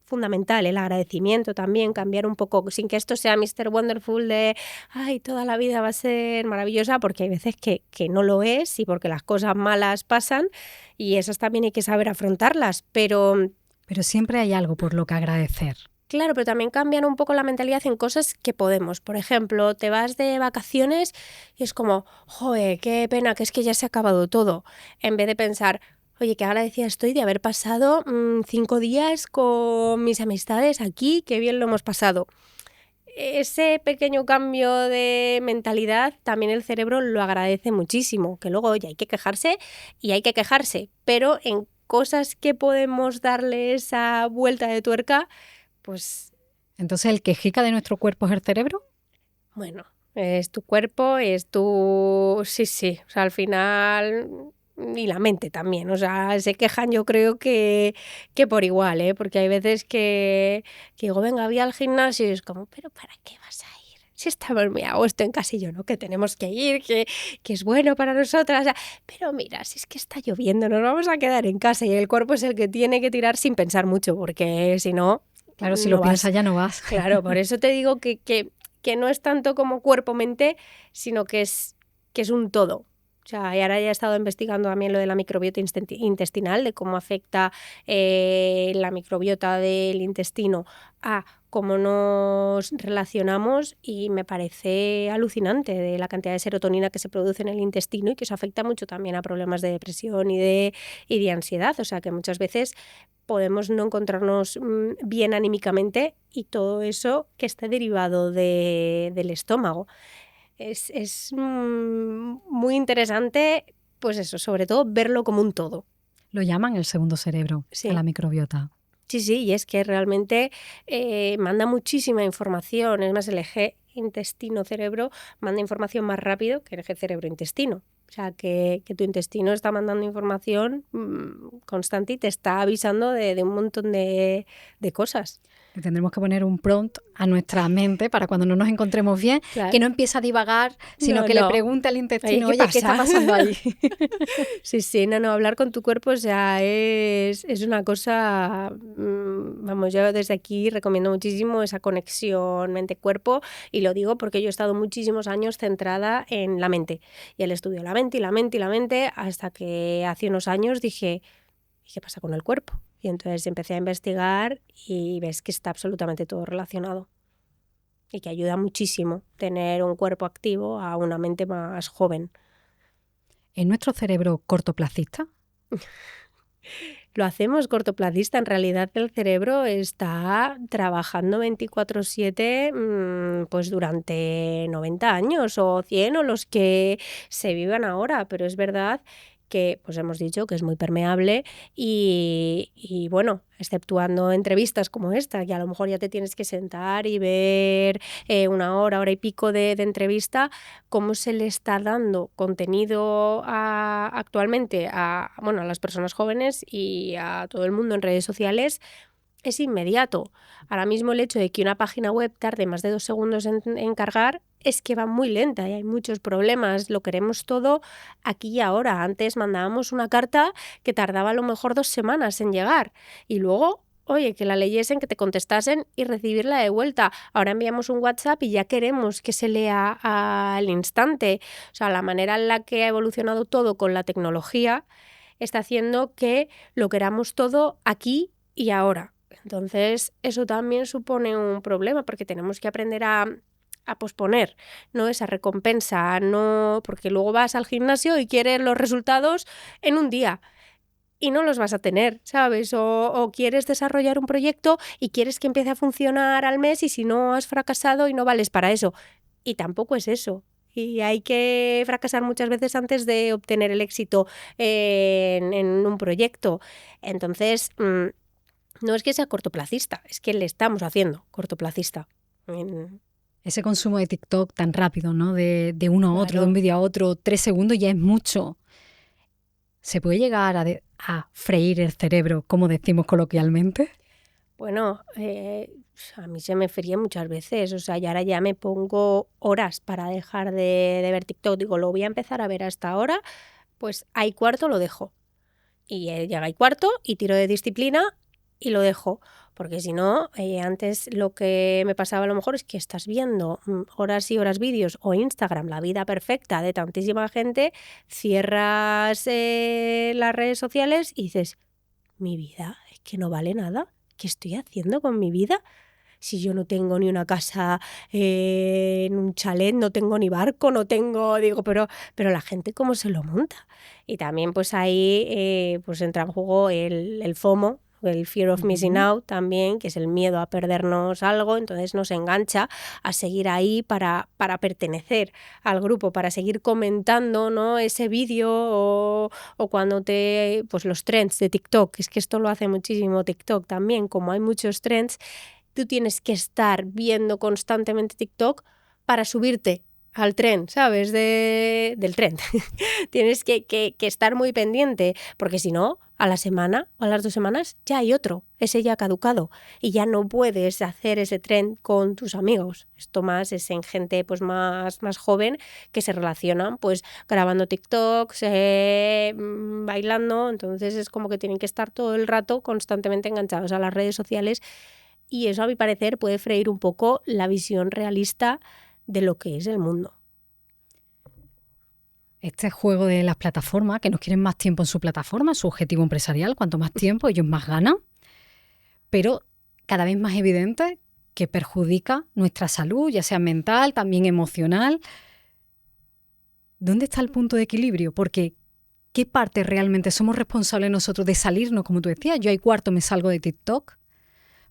fundamental, el agradecimiento también, cambiar un poco, sin que esto sea Mr. Wonderful de ay, toda la vida va a ser maravillosa, porque hay veces que no lo es y porque las cosas malas pasan y esas también hay que saber afrontarlas, pero siempre hay algo por lo que agradecer. Claro, pero también cambian un poco la mentalidad en cosas que podemos. Por ejemplo, te vas de vacaciones y es como, joder, qué pena, que es que ya se ha acabado todo. En vez de pensar, oye, qué agradecida estoy de haber pasado 5 días con mis amistades aquí, qué bien lo hemos pasado. Ese pequeño cambio de mentalidad también el cerebro lo agradece muchísimo, que luego oye, hay que quejarse y hay que quejarse, pero en cosas que podemos darle esa vuelta de tuerca, pues... Entonces, ¿el quejica de nuestro cuerpo es el cerebro? Bueno, es tu cuerpo, es tu... Sí, o sea, al final... Y la mente también, o sea, se quejan yo creo que por igual, ¿eh? Porque hay veces que digo, venga, voy al gimnasio y es como, ¿pero para qué vas a ir? Si estamos muy a gusto en casa y yo, ¿no? Que tenemos que ir, que es bueno para nosotras. O sea, pero mira, si es que está lloviendo, nos vamos a quedar en casa y el cuerpo es el que tiene que tirar sin pensar mucho, porque si no... Claro, si lo piensas ya no vas. Claro, por eso te digo que no es tanto como cuerpo-mente, sino que es un todo. O sea, y ahora ya he estado investigando también lo de la microbiota intestinal, de cómo afecta la microbiota del intestino a cómo nos relacionamos, y me parece alucinante de la cantidad de serotonina que se produce en el intestino y que eso afecta mucho también a problemas de depresión y de ansiedad. O sea, que muchas veces podemos no encontrarnos bien anímicamente y todo eso que esté derivado del estómago. Es muy interesante, pues eso, sobre todo verlo como un todo. Lo llaman el segundo cerebro, sí, a la microbiota. Sí, y es que realmente manda muchísima información. Es más, el eje intestino-cerebro manda información más rápido que el eje cerebro-intestino. O sea, que tu intestino está mandando información constante y te está avisando de un montón de cosas. Le tendremos que poner un prompt a nuestra mente para cuando no nos encontremos bien, claro, que no empiece a divagar, sino que le pregunte al intestino, oye, ¿qué está pasando ahí? Sí, no, hablar con tu cuerpo, o sea, es una cosa, vamos, yo desde aquí recomiendo muchísimo esa conexión mente-cuerpo, y lo digo porque yo he estado muchísimos años centrada en la mente y el estudio de la mente, hasta que hace unos años dije, ¿y qué pasa con el cuerpo? Y entonces empecé a investigar y ves que está absolutamente todo relacionado. Y que ayuda muchísimo tener un cuerpo activo a una mente más joven. ¿Es nuestro cerebro cortoplacista? Lo hacemos cortoplacista. En realidad el cerebro está trabajando 24/7 pues durante 90 años o 100 o los que se vivan ahora. Pero es verdad que pues hemos dicho que es muy permeable y bueno, exceptuando entrevistas como esta, que a lo mejor ya te tienes que sentar y ver una hora y pico de entrevista, cómo se le está dando contenido actualmente a las personas jóvenes y a todo el mundo en redes sociales. Es inmediato. Ahora mismo el hecho de que una página web tarde más de 2 segundos en cargar es que va muy lenta y hay muchos problemas. Lo queremos todo aquí y ahora. Antes mandábamos una carta que tardaba a lo mejor 2 semanas en llegar y luego, oye, que la leyesen, que te contestasen y recibirla de vuelta. Ahora enviamos un WhatsApp y ya queremos que se lea al instante. O sea, la manera en la que ha evolucionado todo con la tecnología está haciendo que lo queramos todo aquí y ahora. Entonces, eso también supone un problema porque tenemos que aprender a posponer, ¿no? Esa recompensa, no, porque luego vas al gimnasio y quieres los resultados en un día y no los vas a tener, ¿sabes? O quieres desarrollar un proyecto y quieres que empiece a funcionar al mes y si no has fracasado y no vales para eso. Y tampoco es eso. Y hay que fracasar muchas veces antes de obtener el éxito en un proyecto. Entonces, no es que sea cortoplacista, es que le estamos haciendo cortoplacista. Ese consumo de TikTok tan rápido, ¿no? De uno a otro, Claro. de un vídeo a otro, 3 segundos ya es mucho. ¿Se puede llegar a freír el cerebro, como decimos coloquialmente? Bueno, a mí se me fría muchas veces, o sea, y ahora ya me pongo horas para dejar de ver TikTok. Digo, lo voy a empezar a ver hasta ahora, pues a y cuarto lo dejo. Y llega y cuarto y tiro de disciplina y lo dejo. Porque si no, antes lo que me pasaba a lo mejor es que estás viendo horas y horas vídeos o Instagram, la vida perfecta de tantísima gente, cierras las redes sociales y dices, mi vida es que no vale nada. ¿Qué estoy haciendo con mi vida? Si yo no tengo ni una casa en un chalet, no tengo ni barco, no tengo, digo, pero la gente cómo se lo monta. Y también pues ahí pues entra en juego el FOMO, el Fear of Missing Out también, que es el miedo a perdernos algo, entonces nos engancha a seguir ahí para pertenecer al grupo, para seguir comentando, ¿no? Ese vídeo o cuando pues los trends de TikTok, es que esto lo hace muchísimo TikTok también, como hay muchos trends, tú tienes que estar viendo constantemente TikTok para subirte al tren, ¿sabes? Del tren. Tienes que estar muy pendiente, porque si no, a la semana o a las 2 semanas ya hay otro, ese ya ha caducado y ya no puedes hacer ese tren con tus amigos. Esto más es en gente pues más joven que se relacionan pues grabando TikToks, bailando, entonces es como que tienen que estar todo el rato constantemente enganchados a las redes sociales y eso a mi parecer puede freír un poco la visión realista de lo que es el mundo. Este juego de las plataformas, que nos quieren más tiempo en su plataforma, su objetivo empresarial, cuanto más tiempo, ellos más ganan, pero cada vez más evidente que perjudica nuestra salud, ya sea mental, también emocional. ¿Dónde está el punto de equilibrio? Porque ¿qué parte realmente somos responsables nosotros de salirnos? Como tú decías, yo a y cuarto me salgo de TikTok,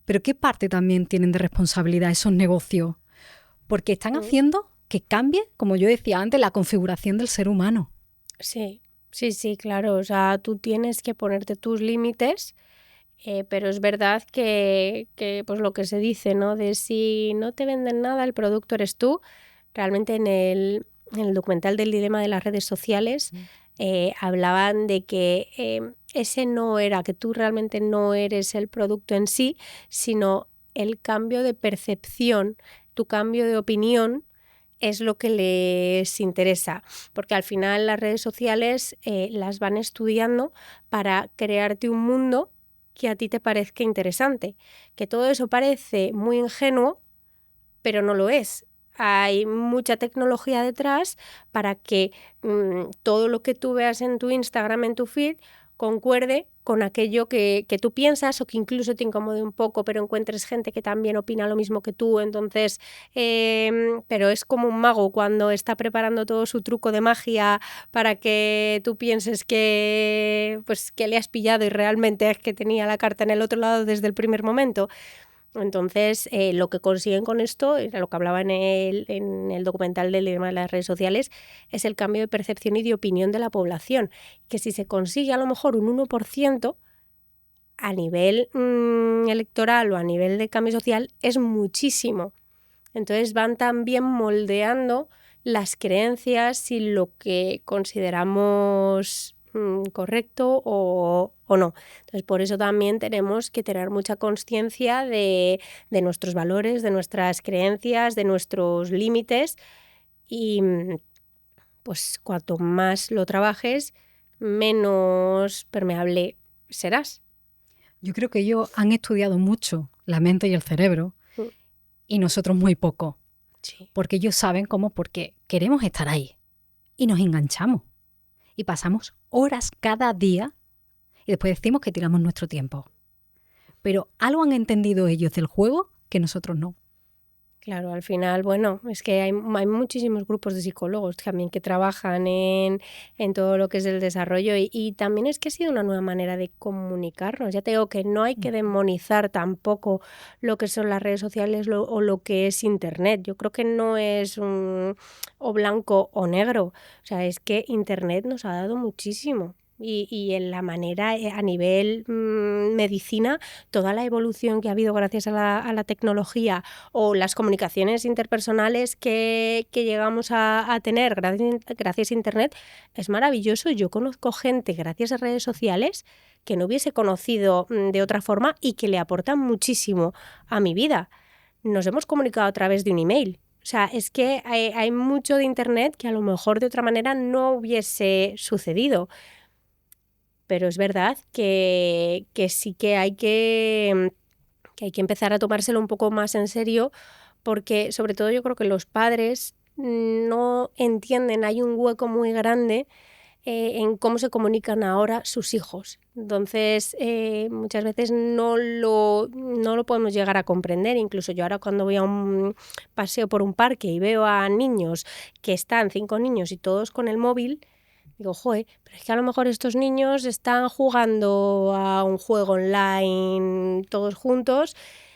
pero ¿qué parte también tienen de responsabilidad esos negocios? Porque están haciendo que cambie, como yo decía antes, la configuración del ser humano. Sí, claro. O sea, tú tienes que ponerte tus límites, pero es verdad que pues lo que se dice, ¿no? De si no te venden nada, el producto eres tú. Realmente en el documental del dilema de las redes sociales hablaban de que ese no era, que tú realmente no eres el producto en sí, sino el cambio de percepción, tu cambio de opinión es lo que les interesa, porque al final las redes sociales las van estudiando para crearte un mundo que a ti te parezca interesante, que todo eso parece muy ingenuo, pero no lo es. Hay mucha tecnología detrás para que todo lo que tú veas en tu Instagram, en tu feed, concuerde con aquello que tú piensas o que incluso te incomode un poco, pero encuentres gente que también opina lo mismo que tú. Entonces, pero es como un mago cuando está preparando todo su truco de magia para que tú pienses que, pues, que le has pillado y realmente es que tenía la carta en el otro lado desde el primer momento. Entonces, lo que consiguen con esto, era lo que hablaba en el documental del dilema de las redes sociales, es el cambio de percepción y de opinión de la población. Que si se consigue a lo mejor un 1% a nivel electoral o a nivel de cambio social, es muchísimo. Entonces van también moldeando las creencias y lo que consideramos correcto o no. Entonces, por eso también tenemos que tener mucha conciencia de nuestros valores, de nuestras creencias, de nuestros límites y pues cuanto más lo trabajes, menos permeable serás. Yo creo que ellos han estudiado mucho la mente y el cerebro y nosotros muy poco. Sí. Porque ellos saben cómo, porque queremos estar ahí y nos enganchamos y pasamos horas cada día y después decimos que tiramos nuestro tiempo. Pero algo han entendido ellos del juego que nosotros no. Claro, al final, bueno, es que hay muchísimos grupos de psicólogos también que trabajan en todo lo que es el desarrollo y también es que ha sido una nueva manera de comunicarnos. Ya te digo que no hay que demonizar tampoco lo que son las redes sociales o lo que es Internet. Yo creo que no es o blanco o negro. O sea, es que Internet nos ha dado muchísimo. Y en la manera, a nivel medicina, toda la evolución que ha habido gracias a la tecnología o las comunicaciones interpersonales que llegamos a tener gracias a Internet, es maravilloso. Yo conozco gente gracias a redes sociales que no hubiese conocido de otra forma y que le aportan muchísimo a mi vida. Nos hemos comunicado a través de un email. O sea, es que hay mucho de Internet que a lo mejor de otra manera no hubiese sucedido. Pero es verdad que sí que hay que empezar a tomárselo un poco más en serio porque sobre todo yo creo que los padres no entienden, hay un hueco muy grande en cómo se comunican ahora sus hijos. Entonces, muchas veces no lo podemos llegar a comprender. Incluso yo ahora cuando voy a un paseo por un parque y veo a niños que están 5 niños y todos con el móvil, digo, joder, pero es que a lo mejor estos niños están jugando a un juego online todos juntos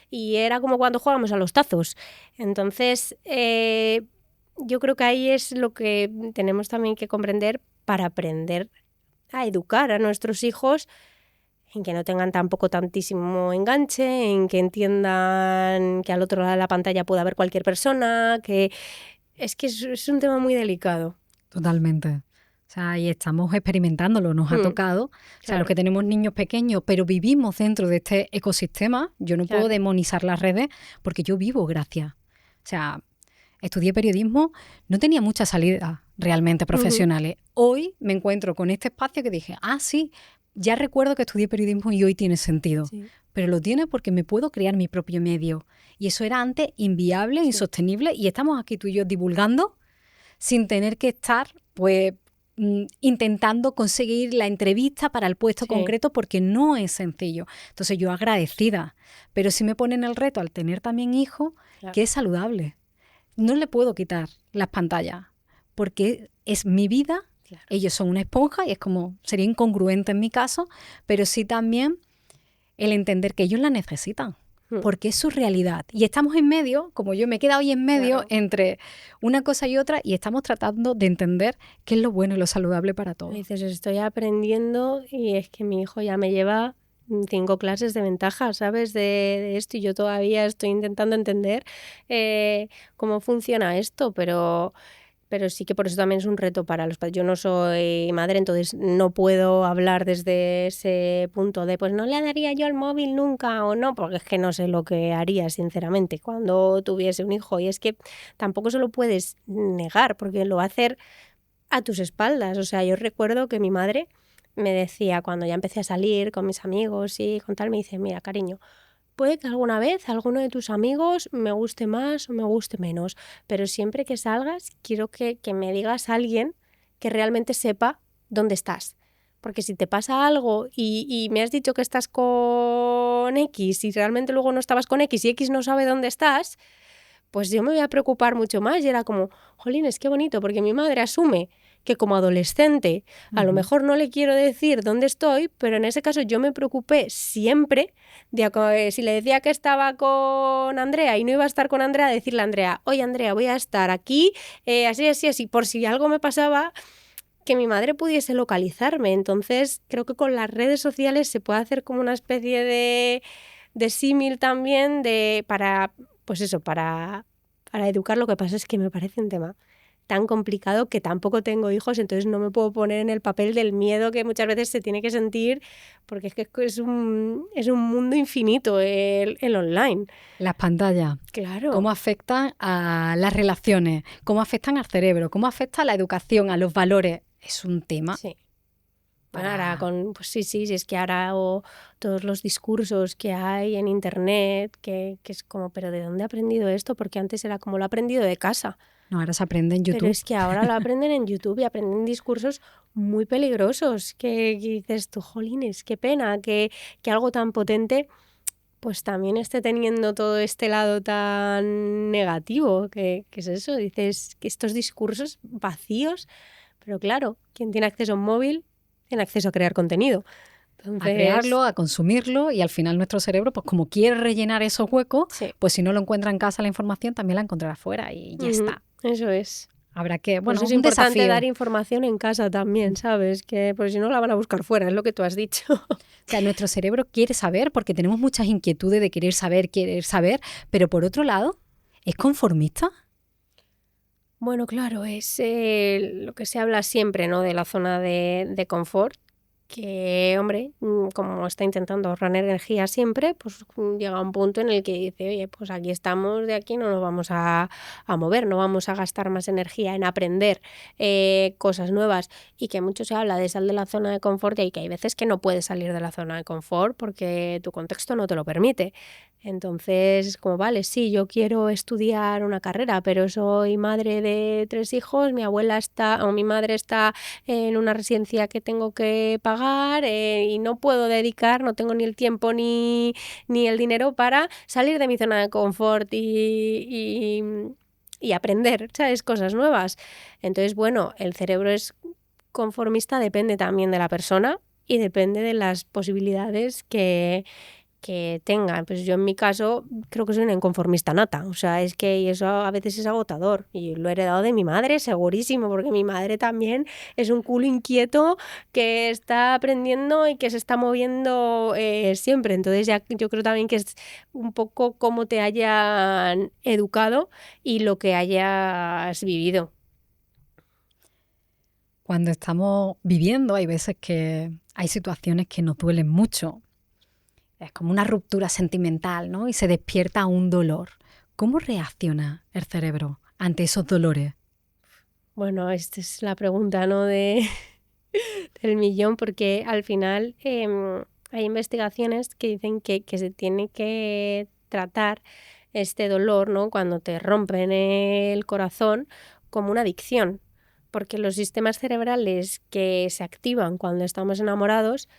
y era como cuando jugábamos a los tazos. Entonces, yo creo que ahí es lo que tenemos también que comprender para aprender a educar a nuestros hijos en que no tengan tampoco tantísimo enganche, en que entiendan que al otro lado de la pantalla puede haber cualquier persona, que es un tema muy delicado. Totalmente. O sea, y estamos experimentándolo, nos ha tocado. O sea, los que tenemos niños pequeños, pero vivimos dentro de este ecosistema, yo no puedo demonizar las redes porque yo vivo gracias. O sea, estudié periodismo, no tenía muchas salidas realmente profesionales. Hoy me encuentro con este espacio que dije, sí, ya recuerdo que estudié periodismo y hoy tiene sentido. Sí. Pero lo tiene porque me puedo crear mi propio medio. Y eso era antes inviable, insostenible, y estamos aquí tú y yo divulgando sin tener que estar, pues, intentando conseguir la entrevista para el puesto concreto porque no es sencillo. Entonces yo agradecida, pero sí me ponen el reto al tener también hijos que es saludable. No le puedo quitar las pantallas porque es mi vida, ellos son una esponja y es como, sería incongruente en mi caso, pero sí también el entender que ellos la necesitan. Porque es su realidad. Y estamos en medio, como yo me he quedado hoy en medio, entre una cosa y otra, y estamos tratando de entender qué es lo bueno y lo saludable para todos. Dices, estoy aprendiendo y es que mi hijo ya me lleva 5 clases de ventaja, ¿sabes? De esto y yo todavía estoy intentando entender cómo funciona esto, pero sí que por eso también es un reto para los padres. Yo no soy madre, entonces no puedo hablar desde ese punto de pues no le daría yo el móvil nunca o no, porque es que no sé lo que haría, sinceramente, cuando tuviese un hijo. Y es que tampoco se lo puedes negar, porque lo va a hacer a tus espaldas. O sea, yo recuerdo que mi madre me decía, cuando ya empecé a salir con mis amigos y con tal, me dice, mira, cariño, puede que alguna vez alguno de tus amigos me guste más o me guste menos, pero siempre que salgas quiero que me digas a alguien que realmente sepa dónde estás. Porque si te pasa algo y me has dicho que estás con X y realmente luego no estabas con X y X no sabe dónde estás, pues yo me voy a preocupar mucho más. Y era como, jolines, qué bonito, porque mi madre asume que como adolescente a lo mejor no le quiero decir dónde estoy, pero en ese caso yo me preocupé siempre de si le decía que estaba con Andrea y no iba a estar con Andrea, decirle a Andrea, oye Andrea, voy a estar aquí, así, por si algo me pasaba, que mi madre pudiese localizarme. Entonces creo que con las redes sociales se puede hacer como una especie de símil también pues eso, para educar. Lo que pasa es que me parece un tema tan complicado que tampoco tengo hijos, entonces no me puedo poner en el papel del miedo que muchas veces se tiene que sentir, porque es que es un mundo infinito el online. Las pantallas. Claro. ¿Cómo afectan a las relaciones? ¿Cómo afectan al cerebro? ¿Cómo afecta a la educación, a los valores? Es un tema. Sí. Bueno, ahora pues sí, es que ahora todos los discursos que hay en internet, que es como, pero ¿de dónde he aprendido esto? Porque antes era como lo he aprendido de casa. No, ahora se aprende en YouTube. Pero es que ahora lo aprenden en YouTube y aprenden discursos muy peligrosos que dices tú, jolines, qué pena que algo tan potente pues también esté teniendo todo este lado tan negativo, que es eso, dices que estos discursos vacíos, pero claro, quien tiene acceso a un móvil tiene acceso a crear contenido. Entonces, a crearlo, a consumirlo, y al final nuestro cerebro, pues como quiere rellenar esos huecos, pues si no lo encuentra en casa la información, también la encontrará fuera y ya está. Eso es. Habrá que, bueno, pues es un importante desafío. dar información en casa también, ¿sabes? Que por si no la van a buscar fuera, es lo que tú has dicho. O sea, nuestro cerebro quiere saber porque tenemos muchas inquietudes de querer saber, pero por otro lado, ¿es conformista? Bueno, claro, es lo que se habla siempre, ¿no? De la zona de confort, que, hombre, como está intentando ahorrar energía siempre, pues llega un punto en el que dice, oye, pues aquí estamos, de aquí no nos vamos a mover, no vamos a gastar más energía en aprender cosas nuevas, y que mucho se habla de salir de la zona de confort y que hay veces que no puedes salir de la zona de confort porque tu contexto no te lo permite. Entonces, es como, vale, sí, yo quiero estudiar una carrera, pero soy madre de 3 hijos, mi madre está en una residencia que tengo que pagar y no puedo dedicar, no tengo ni el tiempo ni el dinero para salir de mi zona de confort y aprender, ¿sabes? Cosas nuevas. Entonces, bueno, el cerebro es conformista, depende también de la persona y depende de las posibilidades que tenga. Pues yo en mi caso creo que soy una inconformista nata, o sea, es que eso a veces es agotador y lo he heredado de mi madre segurísimo, porque mi madre también es un culo inquieto que está aprendiendo y que se está moviendo siempre. Entonces ya yo creo también que es un poco cómo te hayan educado y lo que hayas vivido. Cuando estamos viviendo hay veces que hay situaciones que nos duelen mucho. Es como una ruptura sentimental, ¿no? Y se despierta un dolor. ¿Cómo reacciona el cerebro ante esos dolores? Bueno, esta es la pregunta, ¿no? del millón, porque al final hay investigaciones que dicen que se tiene que tratar este dolor, ¿no? Cuando te rompen el corazón, como una adicción, porque los sistemas cerebrales que se activan cuando estamos enamorados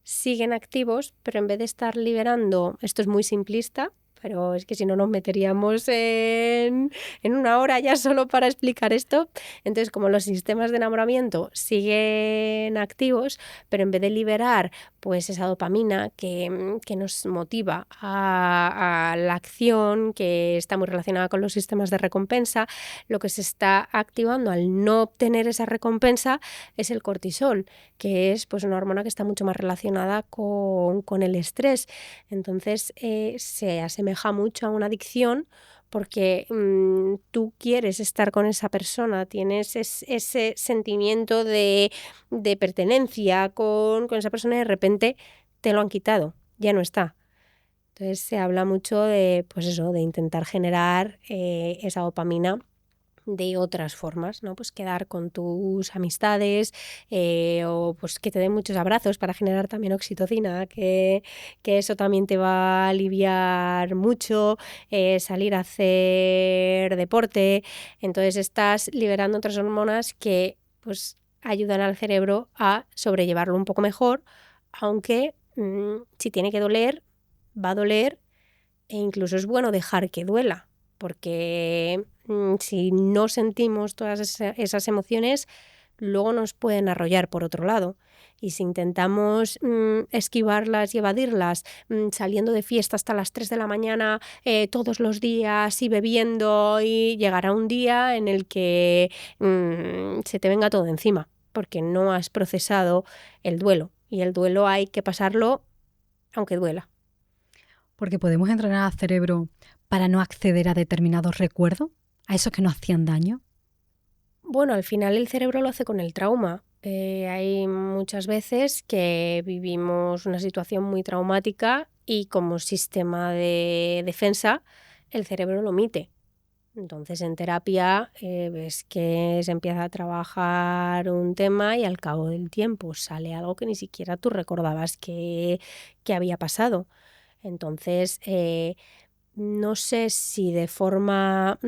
siguen activos, pero en vez de estar liberando, esto es muy simplista, pero es que si no nos meteríamos en una hora ya solo para explicar esto. Entonces, como los sistemas de enamoramiento siguen activos, pero en vez de liberar pues esa dopamina que nos motiva a la acción, que está muy relacionada con los sistemas de recompensa, lo que se está activando al no obtener esa recompensa es el cortisol, que es pues una hormona que está mucho más relacionada con el estrés. Entonces se asemeja mucho a una adicción, porque tú quieres estar con esa persona, tienes ese sentimiento de pertenencia con esa persona y de repente te lo han quitado, ya no está. Entonces se habla mucho de, pues eso, de intentar generar esa dopamina de otras formas, ¿no? Pues quedar con tus amistades o pues que te den muchos abrazos para generar también oxitocina, que eso también te va a aliviar mucho, salir a hacer deporte. Entonces estás liberando otras hormonas que pues ayudan al cerebro a sobrellevarlo un poco mejor, aunque si tiene que doler, va a doler, e incluso es bueno dejar que duela, porque si no sentimos todas esas emociones, luego nos pueden arrollar por otro lado. Y si intentamos esquivarlas y evadirlas, saliendo de fiesta hasta las 3 de la mañana todos los días y bebiendo, y llegará un día en el que se te venga todo encima, porque no has procesado el duelo. Y el duelo hay que pasarlo aunque duela. Porque podemos entrenar al cerebro para no acceder a determinados recuerdos, a esos que nos hacían daño. Bueno, al final el cerebro lo hace con el trauma. Hay muchas veces que vivimos una situación muy traumática y como sistema de defensa el cerebro lo omite. Entonces en terapia ves que se empieza a trabajar un tema y al cabo del tiempo sale algo que ni siquiera tú recordabas que había pasado. Entonces no sé si de forma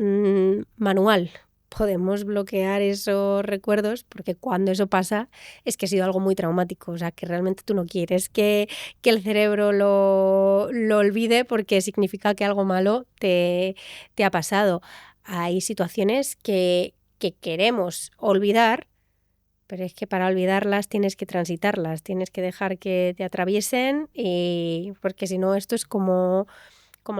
manual podemos bloquear esos recuerdos, porque cuando eso pasa es que ha sido algo muy traumático, o sea, que realmente tú no quieres que el cerebro lo olvide, porque significa que algo malo te ha pasado. Hay situaciones que queremos olvidar, pero es que para olvidarlas tienes que transitarlas, tienes que dejar que te atraviesen, y porque si no esto es como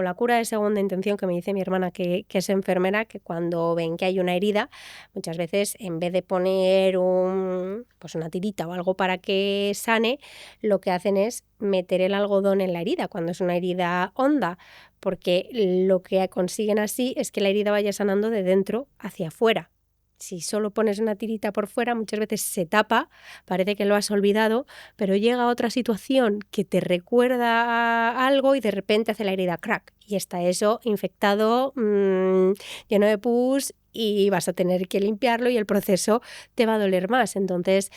la cura de segunda intención que me dice mi hermana, que es enfermera, que cuando ven que hay una herida, muchas veces en vez de poner una tirita o algo para que sane, lo que hacen es meter el algodón en la herida cuando es una herida honda, porque lo que consiguen así es que la herida vaya sanando de dentro hacia afuera. Si solo pones una tirita por fuera, muchas veces se tapa, parece que lo has olvidado, pero llega otra situación que te recuerda algo y de repente hace la herida crack. Y está eso infectado, lleno de pus, y vas a tener que limpiarlo y el proceso te va a doler más. Entonces,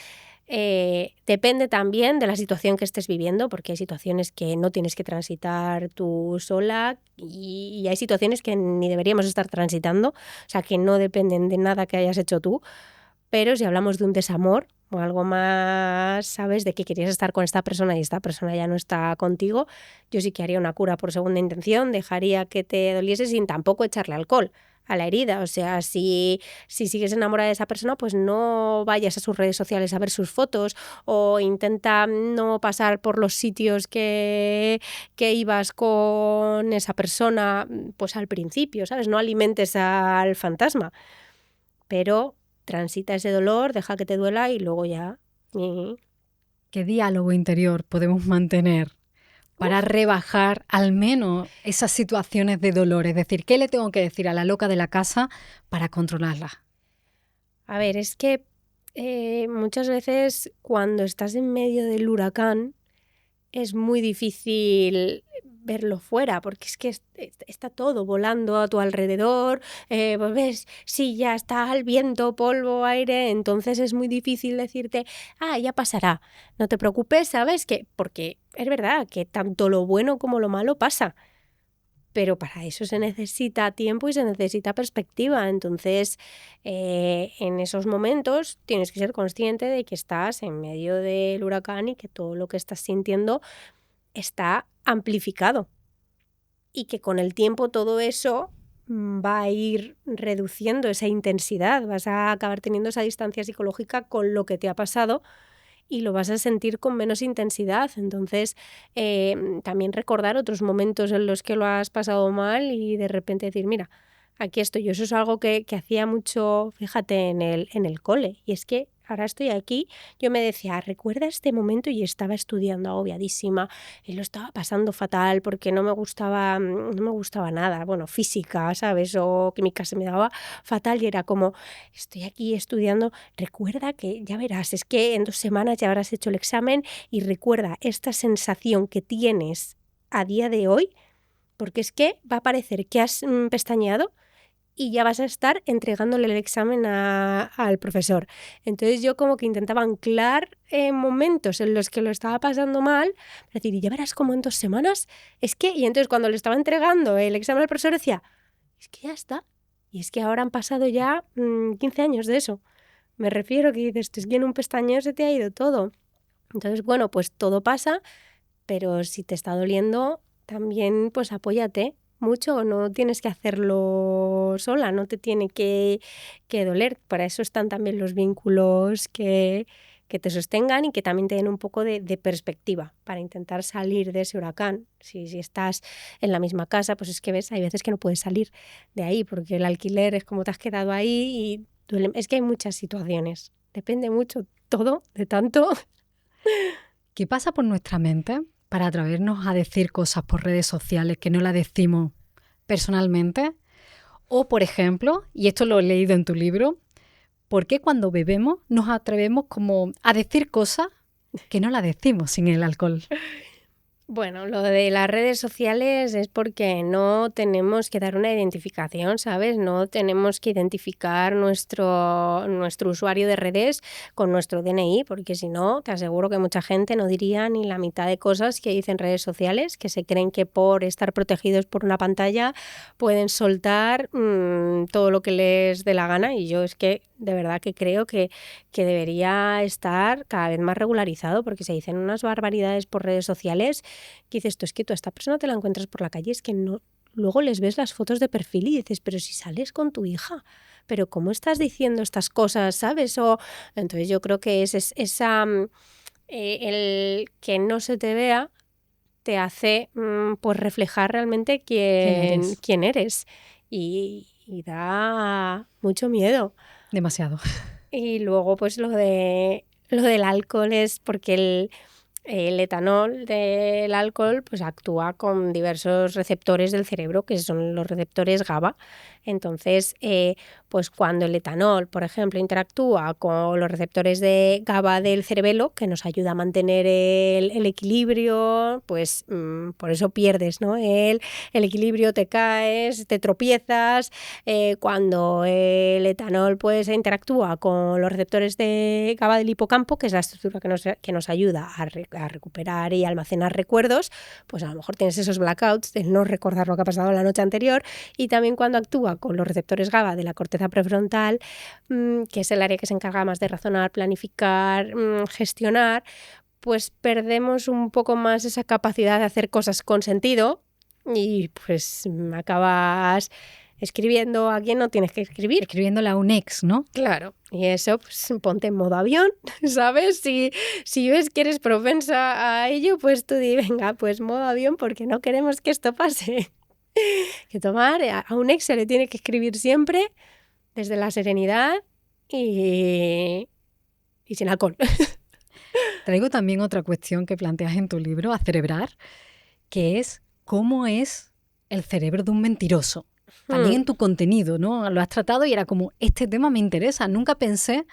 depende también de la situación que estés viviendo, porque hay situaciones que no tienes que transitar tú sola y hay situaciones que ni deberíamos estar transitando, o sea, que no dependen de nada que hayas hecho tú. Pero si hablamos de un desamor o algo más, sabes, de que querías estar con esta persona y esta persona ya no está contigo, yo sí que haría una cura por segunda intención, dejaría que te doliese sin tampoco echarle alcohol a la herida. O sea, si sigues enamorada de esa persona, pues no vayas a sus redes sociales a ver sus fotos, o intenta no pasar por los sitios que ibas con esa persona pues al principio, ¿sabes? No alimentes al fantasma, pero transita ese dolor, deja que te duela y luego ya. ¿Qué diálogo interior podemos mantener para rebajar al menos esas situaciones de dolor? Es decir, ¿qué le tengo que decir a la loca de la casa para controlarla? A ver, es que muchas veces cuando estás en medio del huracán es muy difícil verlo fuera, porque es que está todo volando a tu alrededor, pues ves, sí, ya está el viento, polvo, aire, entonces es muy difícil decirte, ya pasará, no te preocupes, ¿sabes? Porque es verdad que tanto lo bueno como lo malo pasa, pero para eso se necesita tiempo y se necesita perspectiva. Entonces, en esos momentos tienes que ser consciente de que estás en medio del huracán y que todo lo que estás sintiendo está amplificado y que con el tiempo todo eso va a ir reduciendo esa intensidad, vas a acabar teniendo esa distancia psicológica con lo que te ha pasado y lo vas a sentir con menos intensidad. Entonces, también recordar otros momentos en los que lo has pasado mal y de repente decir, mira, aquí estoy yo. Eso es algo que hacía mucho, fíjate, en el cole. Y es que ahora estoy aquí, yo me decía, recuerda este momento, y estaba estudiando agobiadísima y lo estaba pasando fatal porque no me gustaba nada, bueno, física, ¿sabes? O química se me daba fatal y era como, estoy aquí estudiando, recuerda que ya verás, es que en 2 semanas ya habrás hecho el examen y recuerda esta sensación que tienes a día de hoy, porque es que va a parecer que has pestañeado y ya vas a estar entregándole el examen al profesor. Entonces yo como que intentaba anclar momentos en los que lo estaba pasando mal, es decir, y ya verás como en 2 semanas, es que, y entonces cuando le estaba entregando el examen al profesor decía, es que ya está, y es que ahora han pasado ya 15 años de eso. Me refiero que dices, es que en un pestañeo se te ha ido todo. Entonces, bueno, pues todo pasa, pero si te está doliendo, también pues apóyate mucho, no tienes que hacerlo sola, no te tiene que doler. Para eso están también los vínculos que te sostengan y que también te den un poco de perspectiva para intentar salir de ese huracán. Si estás en la misma casa, pues es que ves, hay veces que no puedes salir de ahí porque el alquiler es como te has quedado ahí y duele. Es que hay muchas situaciones, depende mucho todo de tanto. ¿Qué pasa por nuestra mente para atrevernos a decir cosas por redes sociales que no las decimos personalmente? O, por ejemplo, y esto lo he leído en tu libro, ¿por qué cuando bebemos nos atrevemos como a decir cosas que no las decimos sin el alcohol? Bueno, lo de las redes sociales es porque no tenemos que dar una identificación, ¿sabes? No tenemos que identificar nuestro usuario de redes con nuestro DNI, porque si no, te aseguro que mucha gente no diría ni la mitad de cosas que dicen redes sociales, que se creen que por estar protegidos por una pantalla pueden soltar todo lo que les dé la gana. Y yo es que de verdad que creo que debería estar cada vez más regularizado, porque se dicen unas barbaridades por redes sociales que dices, tú es que tú a esta persona te la encuentras por la calle, es que no, luego les ves las fotos de perfil y dices, pero si sales con tu hija, pero ¿cómo estás diciendo estas cosas, sabes? O entonces yo creo que es esa el que no se te vea te hace pues reflejar realmente quién eres. Y da mucho miedo. Demasiado. Y luego pues lo del alcohol es porque el etanol del alcohol pues actúa con diversos receptores del cerebro, que son los receptores GABA. Entonces, pues cuando el etanol, por ejemplo, interactúa con los receptores de GABA del cerebelo, que nos ayuda a mantener el equilibrio, pues por eso pierdes, ¿no? El equilibrio, te caes, te tropiezas. Cuando el etanol pues interactúa con los receptores de GABA del hipocampo, que es la estructura que nos ayuda a recuperar y almacenar recuerdos, pues a lo mejor tienes esos blackouts de no recordar lo que ha pasado la noche anterior. Y también cuando actúa con los receptores GABA de la corteza prefrontal, que es el área que se encarga más de razonar, planificar, gestionar, pues perdemos un poco más esa capacidad de hacer cosas con sentido y pues acabas escribiendo a quien no tienes que escribir. Escribiéndole a un ex, ¿no? Claro, y eso pues ponte en modo avión, ¿sabes? Si ves que eres propensa a ello, pues tú di, venga, pues modo avión porque no queremos que esto pase. Que tomar, a un ex se le tiene que escribir siempre desde la serenidad y sin alcohol. Traigo también otra cuestión que planteas en tu libro, A Cerebrar, que es cómo es el cerebro de un mentiroso. También en tu contenido, ¿no? Lo has tratado y era como, este tema me interesa. Nunca pensé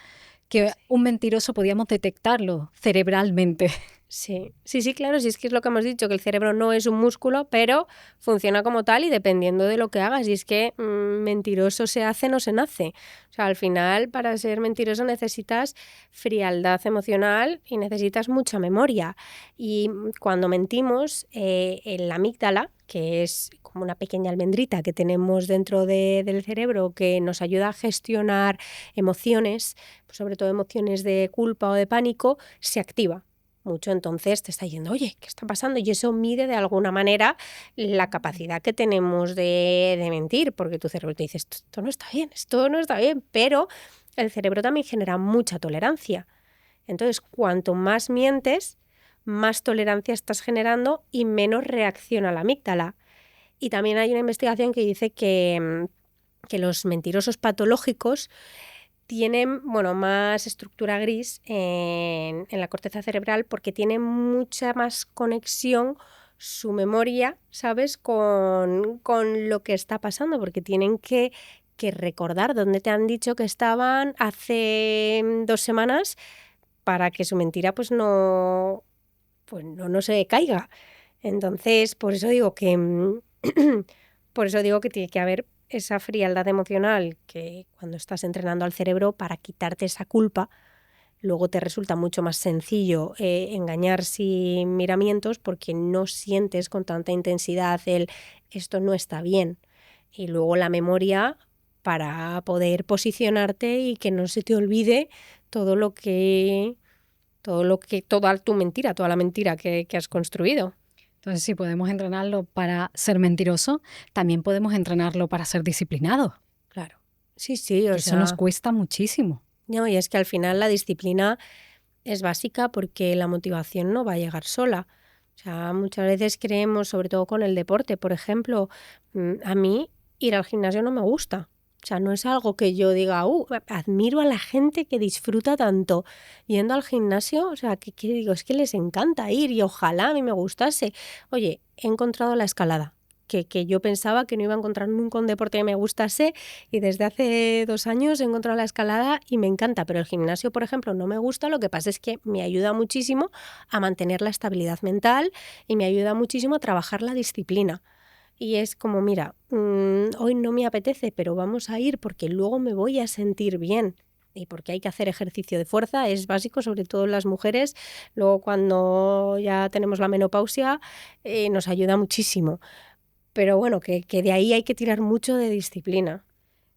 que un mentiroso podíamos detectarlo cerebralmente. Sí, claro, sí, es que es lo que hemos dicho, que el cerebro no es un músculo, pero funciona como tal y dependiendo de lo que hagas. Y es que mentiroso se hace, no se nace. O sea, al final, para ser mentiroso necesitas frialdad emocional y necesitas mucha memoria. Y cuando mentimos, la amígdala, que es como una pequeña almendrita que tenemos dentro del cerebro que nos ayuda a gestionar emociones, pues sobre todo emociones de culpa o de pánico, se activa mucho. Entonces te está diciendo, oye, ¿qué está pasando? Y eso mide de alguna manera la capacidad que tenemos de mentir, porque tu cerebro te dice, esto no está bien, pero el cerebro también genera mucha tolerancia. Entonces, cuanto más mientes, más tolerancia estás generando y menos reacciona la amígdala. Y también hay una investigación que dice que los mentirosos patológicos tienen más estructura gris en la corteza cerebral porque tienen mucha más conexión su memoria, ¿sabes?, con lo que está pasando, porque tienen que recordar dónde te han dicho que estaban hace 2 semanas para que su mentira pues no se caiga. Entonces, por eso digo que tiene que haber esa frialdad emocional que cuando estás entrenando al cerebro para quitarte esa culpa, luego te resulta mucho más sencillo engañar sin miramientos porque no sientes con tanta intensidad esto no está bien. Y luego la memoria para poder posicionarte y que no se te olvide toda tu mentira, toda la mentira que has construido. Entonces, si podemos entrenarlo para ser mentiroso, también podemos entrenarlo para ser disciplinado. Claro. Sí, Eso nos cuesta muchísimo. No, y es que al final la disciplina es básica porque la motivación no va a llegar sola. O sea, muchas veces creemos, sobre todo con el deporte, por ejemplo, a mí ir al gimnasio no me gusta. O sea, no es algo que yo diga, admiro a la gente que disfruta tanto yendo al gimnasio. O sea, que digo, es que les encanta ir y ojalá a mí me gustase. Oye, he encontrado la escalada, que yo pensaba que no iba a encontrar nunca un deporte que me gustase y desde hace 2 años he encontrado la escalada y me encanta. Pero el gimnasio, por ejemplo, no me gusta. Lo que pasa es que me ayuda muchísimo a mantener la estabilidad mental y me ayuda muchísimo a trabajar la disciplina. Y es como, mira, hoy no me apetece, pero vamos a ir porque luego me voy a sentir bien. Y porque hay que hacer ejercicio de fuerza, es básico, sobre todo en las mujeres. Luego cuando ya tenemos la menopausia, nos ayuda muchísimo. Pero bueno, que de ahí hay que tirar mucho de disciplina.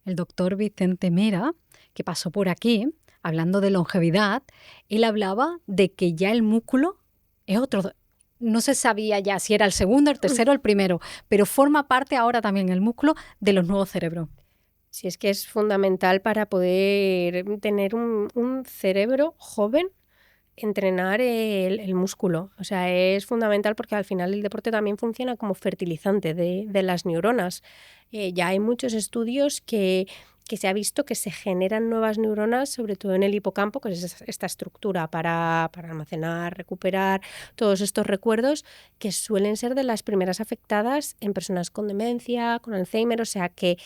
El doctor Vicente Mera, que pasó por aquí, hablando de longevidad, él hablaba de que ya el músculo es otro. No se sabía ya si era el segundo, el tercero o el primero, pero forma parte ahora también el músculo de los nuevos cerebros. Sí, es que es fundamental para poder tener un cerebro joven, entrenar el músculo. O sea, es fundamental porque al final el deporte también funciona como fertilizante de las neuronas. Ya hay muchos estudios que se ha visto que se generan nuevas neuronas, sobre todo en el hipocampo, que es esta estructura para almacenar, recuperar todos estos recuerdos, que suelen ser de las primeras afectadas en personas con demencia, con Alzheimer. O sea, que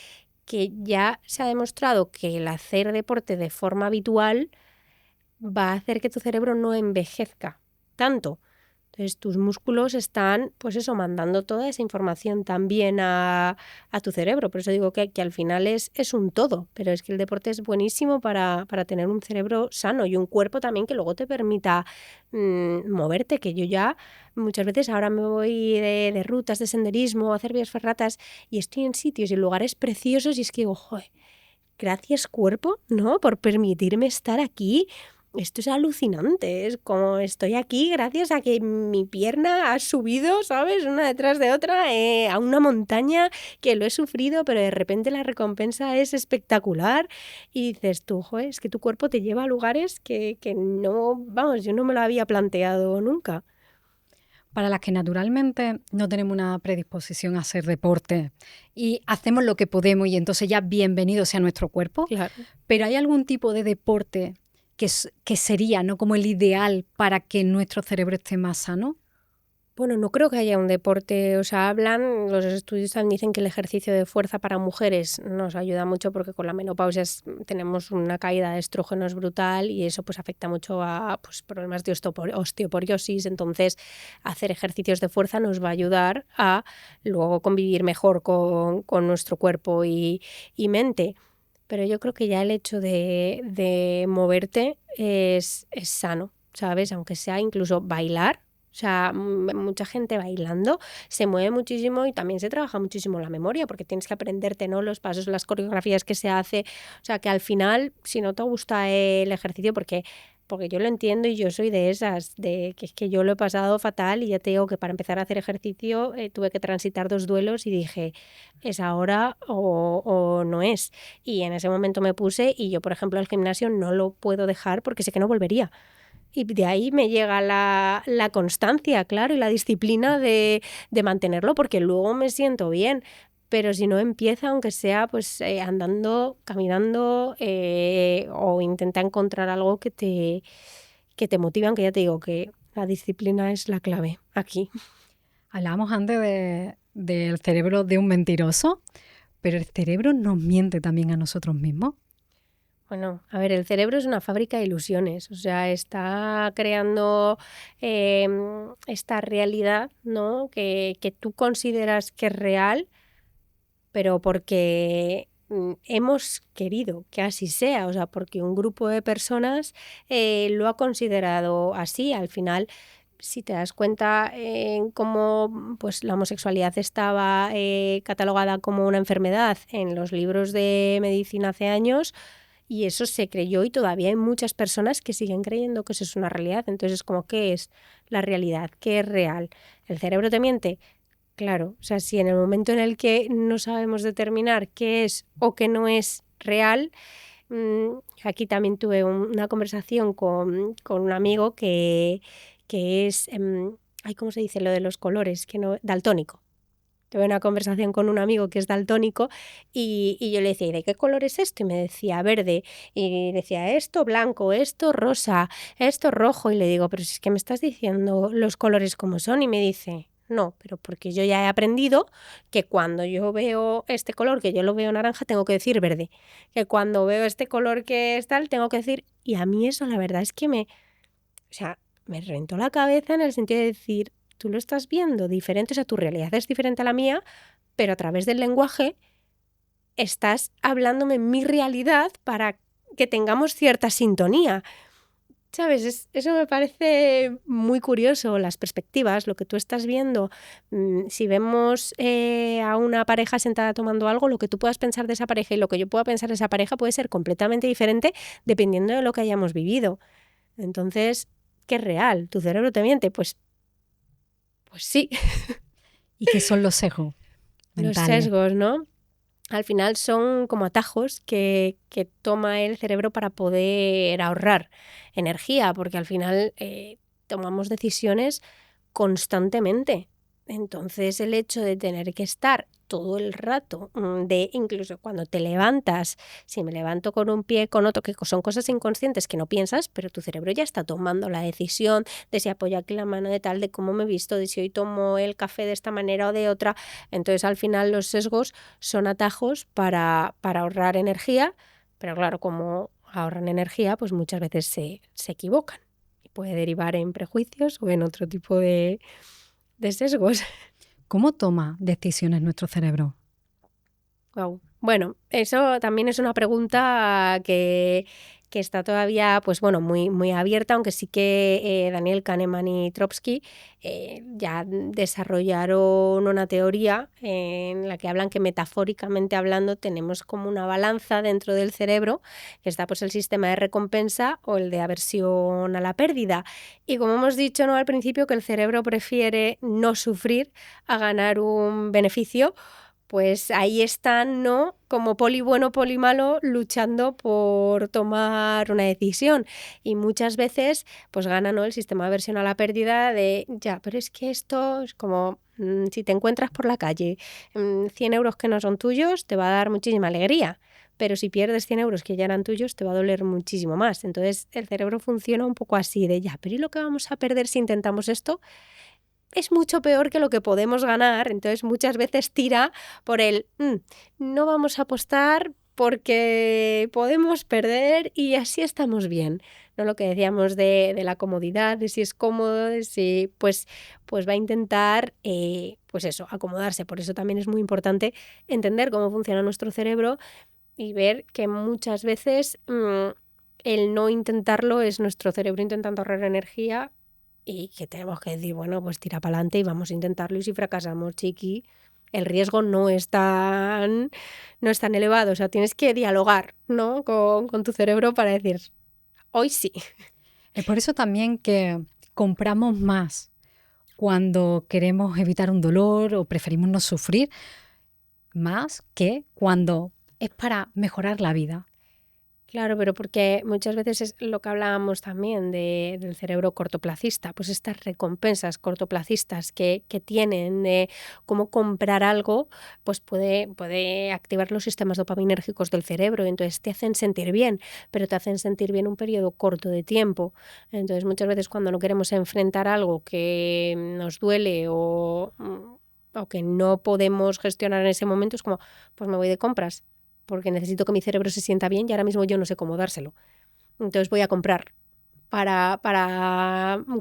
ya se ha demostrado que el hacer deporte de forma habitual va a hacer que tu cerebro no envejezca tanto. Entonces tus músculos están, pues eso, mandando toda esa información también a tu cerebro. Por eso digo que al final es un todo, pero es que el deporte es buenísimo para tener un cerebro sano y un cuerpo también que luego te permita moverte, que yo ya muchas veces ahora me voy de rutas de senderismo, a hacer vías ferratas y estoy en sitios y lugares preciosos y es que digo, joder, gracias cuerpo, ¿no? Por permitirme estar aquí. Esto es alucinante, es como estoy aquí gracias a que mi pierna ha subido, ¿sabes? Una detrás de otra a una montaña que lo he sufrido, pero de repente la recompensa es espectacular y dices tú, joder, es que tu cuerpo te lleva a lugares que no, vamos, yo no me lo había planteado nunca. Para las que naturalmente no tenemos una predisposición a hacer deporte y hacemos lo que podemos y entonces ya bienvenido sea nuestro cuerpo, Claro. Pero ¿hay algún tipo de deporte que sería, ¿no?, como el ideal para que nuestro cerebro esté más sano? Bueno, no creo que haya un deporte, o sea, los estudios también dicen que el ejercicio de fuerza para mujeres nos ayuda mucho porque con la menopausia tenemos una caída de estrógenos brutal y eso pues afecta mucho a problemas de osteoporosis. Entonces, hacer ejercicios de fuerza nos va a ayudar a luego convivir mejor con nuestro cuerpo y mente. Pero yo creo que ya el hecho de moverte es sano, ¿sabes? Aunque sea incluso bailar. O sea, mucha gente bailando se mueve muchísimo y también se trabaja muchísimo la memoria porque tienes que aprenderte, ¿no?, los pasos, las coreografías que se hace. O sea, que al final, si no te gusta el ejercicio, porque yo lo entiendo y yo soy de esas, de que es que yo lo he pasado fatal y ya te digo que para empezar a hacer ejercicio tuve que transitar 2 duelos y dije, ¿es ahora o no es? Y en ese momento me puse y yo, por ejemplo, al gimnasio no lo puedo dejar porque sé que no volvería. Y de ahí me llega la constancia, claro, y la disciplina de mantenerlo porque luego me siento bien. Pero si no empieza, aunque sea pues andando, caminando o intenta encontrar algo que te motive, aunque ya te digo que la disciplina es la clave aquí. Hablábamos antes del cerebro de un mentiroso, pero el cerebro nos miente también a nosotros mismos. Bueno, a ver, el cerebro es una fábrica de ilusiones, o sea, está creando esta realidad, ¿no?, que tú consideras que es real, pero porque hemos querido que así sea, o sea, porque un grupo de personas lo ha considerado así. Al final si te das cuenta en cómo pues, la homosexualidad estaba catalogada como una enfermedad en los libros de medicina hace años, y eso se creyó y todavía hay muchas personas que siguen creyendo que eso es una realidad. Entonces, como, ¿qué es la realidad? ¿Qué es real? ¿El cerebro te miente? Claro, o sea, si en el momento en el que no sabemos determinar qué es o qué no es real. Aquí también tuve una conversación con un amigo que es, ¿cómo se dice lo de los colores? Que no, daltónico. Tuve una conversación con un amigo que es daltónico y yo le decía, ¿y de qué color es esto? Y me decía verde. Y decía, esto blanco, esto rosa, esto rojo. Y le digo, pero si es que me estás diciendo los colores como son. Y me dice, no, pero porque yo ya he aprendido que cuando yo veo este color, que yo lo veo naranja, tengo que decir verde. Que cuando veo este color que es tal, tengo que decir... Y a mí eso la verdad es que me reventó la cabeza en el sentido de decir... Tú lo estás viendo diferente, o sea, tu realidad es diferente a la mía, pero a través del lenguaje estás hablándome mi realidad para que tengamos cierta sintonía. ¿Sabes? Eso me parece muy curioso, las perspectivas, lo que tú estás viendo. Si vemos a una pareja sentada tomando algo, lo que tú puedas pensar de esa pareja y lo que yo pueda pensar de esa pareja puede ser completamente diferente dependiendo de lo que hayamos vivido. Entonces, ¿qué es real? ¿Tu cerebro te miente? Pues sí. ¿Y qué son los sesgos mentales? Los sesgos, ¿no? Al final son como atajos que toma el cerebro para poder ahorrar energía, porque al final tomamos decisiones constantemente. Entonces el hecho de tener que estar todo el rato, de incluso cuando te levantas, si me levanto con un pie, con otro, que son cosas inconscientes que no piensas, pero tu cerebro ya está tomando la decisión de si apoyo aquí la mano, de tal, de cómo me visto, de si hoy tomo el café de esta manera o de otra. Entonces al final los sesgos son atajos para ahorrar energía, pero claro, como ahorran energía, pues muchas veces se equivocan y puede derivar en prejuicios o en otro tipo de sesgos. ¿Cómo toma decisiones nuestro cerebro? Wow. Bueno, eso también es una pregunta que está todavía pues bueno, muy, muy abierta, aunque sí que Daniel Kahneman y Tversky ya desarrollaron una teoría en la que hablan que metafóricamente hablando tenemos como una balanza dentro del cerebro, que está pues el sistema de recompensa o el de aversión a la pérdida. Y como hemos dicho, ¿no?, al principio, que el cerebro prefiere no sufrir a ganar un beneficio. Pues ahí están, ¿no?, como poli bueno, poli malo, luchando por tomar una decisión. Y muchas veces pues gana, ¿no?, el sistema de aversión a la pérdida de, ya, pero es que esto es como, si te encuentras por la calle 100 euros que no son tuyos, te va a dar muchísima alegría. Pero si pierdes 100 euros que ya eran tuyos, te va a doler muchísimo más. Entonces el cerebro funciona un poco así de, ya, pero ¿y lo que vamos a perder si intentamos esto? Es mucho peor que lo que podemos ganar, entonces muchas veces tira por el no vamos a apostar porque podemos perder y así estamos bien, ¿no? Lo que decíamos de la comodidad, de si es cómodo, de si pues va a intentar pues eso, acomodarse. Por eso también es muy importante entender cómo funciona nuestro cerebro y ver que muchas veces el no intentarlo es nuestro cerebro intentando ahorrar energía. Y que tenemos que decir, bueno, pues tira para adelante y vamos a intentarlo, y si fracasamos, chiqui, el riesgo no es tan elevado. O sea, tienes que dialogar, ¿no?, con tu cerebro para decir, hoy sí. Es por eso también que compramos más cuando queremos evitar un dolor o preferimos no sufrir, más que cuando es para mejorar la vida. Claro, pero porque muchas veces es lo que hablábamos también del cerebro cortoplacista, pues estas recompensas cortoplacistas que tienen de cómo comprar algo, pues puede activar los sistemas dopaminérgicos del cerebro, y entonces te hacen sentir bien, pero te hacen sentir bien un periodo corto de tiempo. Entonces muchas veces cuando no queremos enfrentar algo que nos duele o que no podemos gestionar en ese momento, es como, pues me voy de compras, porque necesito que mi cerebro se sienta bien y ahora mismo yo no sé cómo dárselo. Entonces voy a comprar para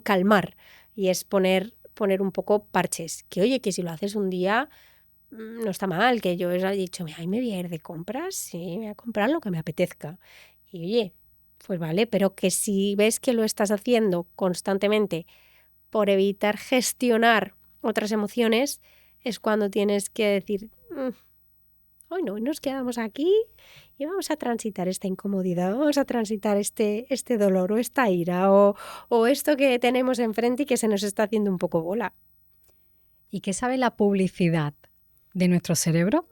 calmar, y es poner un poco parches. Que oye, que si lo haces un día no está mal, que yo he dicho, ay, me voy a ir de compras, sí, me voy a comprar lo que me apetezca. Y oye, pues vale, pero que si ves que lo estás haciendo constantemente por evitar gestionar otras emociones, es cuando tienes que decir, hoy no, nos quedamos aquí y vamos a transitar esta incomodidad, vamos a transitar este dolor o esta ira o esto que tenemos enfrente y que se nos está haciendo un poco bola. ¿Y qué sabe la publicidad de nuestro cerebro?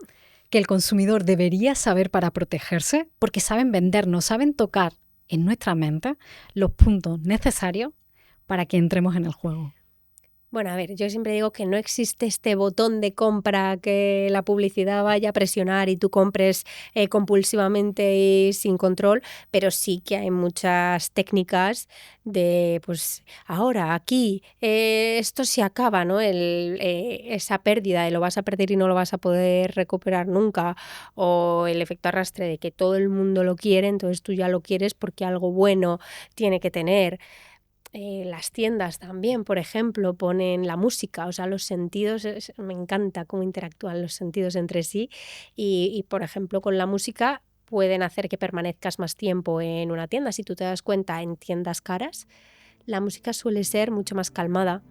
Que el consumidor debería saber para protegerse, porque saben vendernos, saben tocar en nuestra mente los puntos necesarios para que entremos en el juego. Bueno, a ver, yo siempre digo que no existe este botón de compra que la publicidad vaya a presionar y tú compres compulsivamente y sin control, pero sí que hay muchas técnicas de, pues, ahora, aquí, esto se acaba, ¿no? Esa pérdida, lo vas a perder y no lo vas a poder recuperar nunca, o el efecto arrastre de que todo el mundo lo quiere, entonces tú ya lo quieres porque algo bueno tiene que tener. Las tiendas también, por ejemplo, ponen la música, o sea, los sentidos, me encanta cómo interactúan los sentidos entre sí y, por ejemplo, con la música pueden hacer que permanezcas más tiempo en una tienda. Si tú te das cuenta, en tiendas caras, la música suele ser mucho más calmada,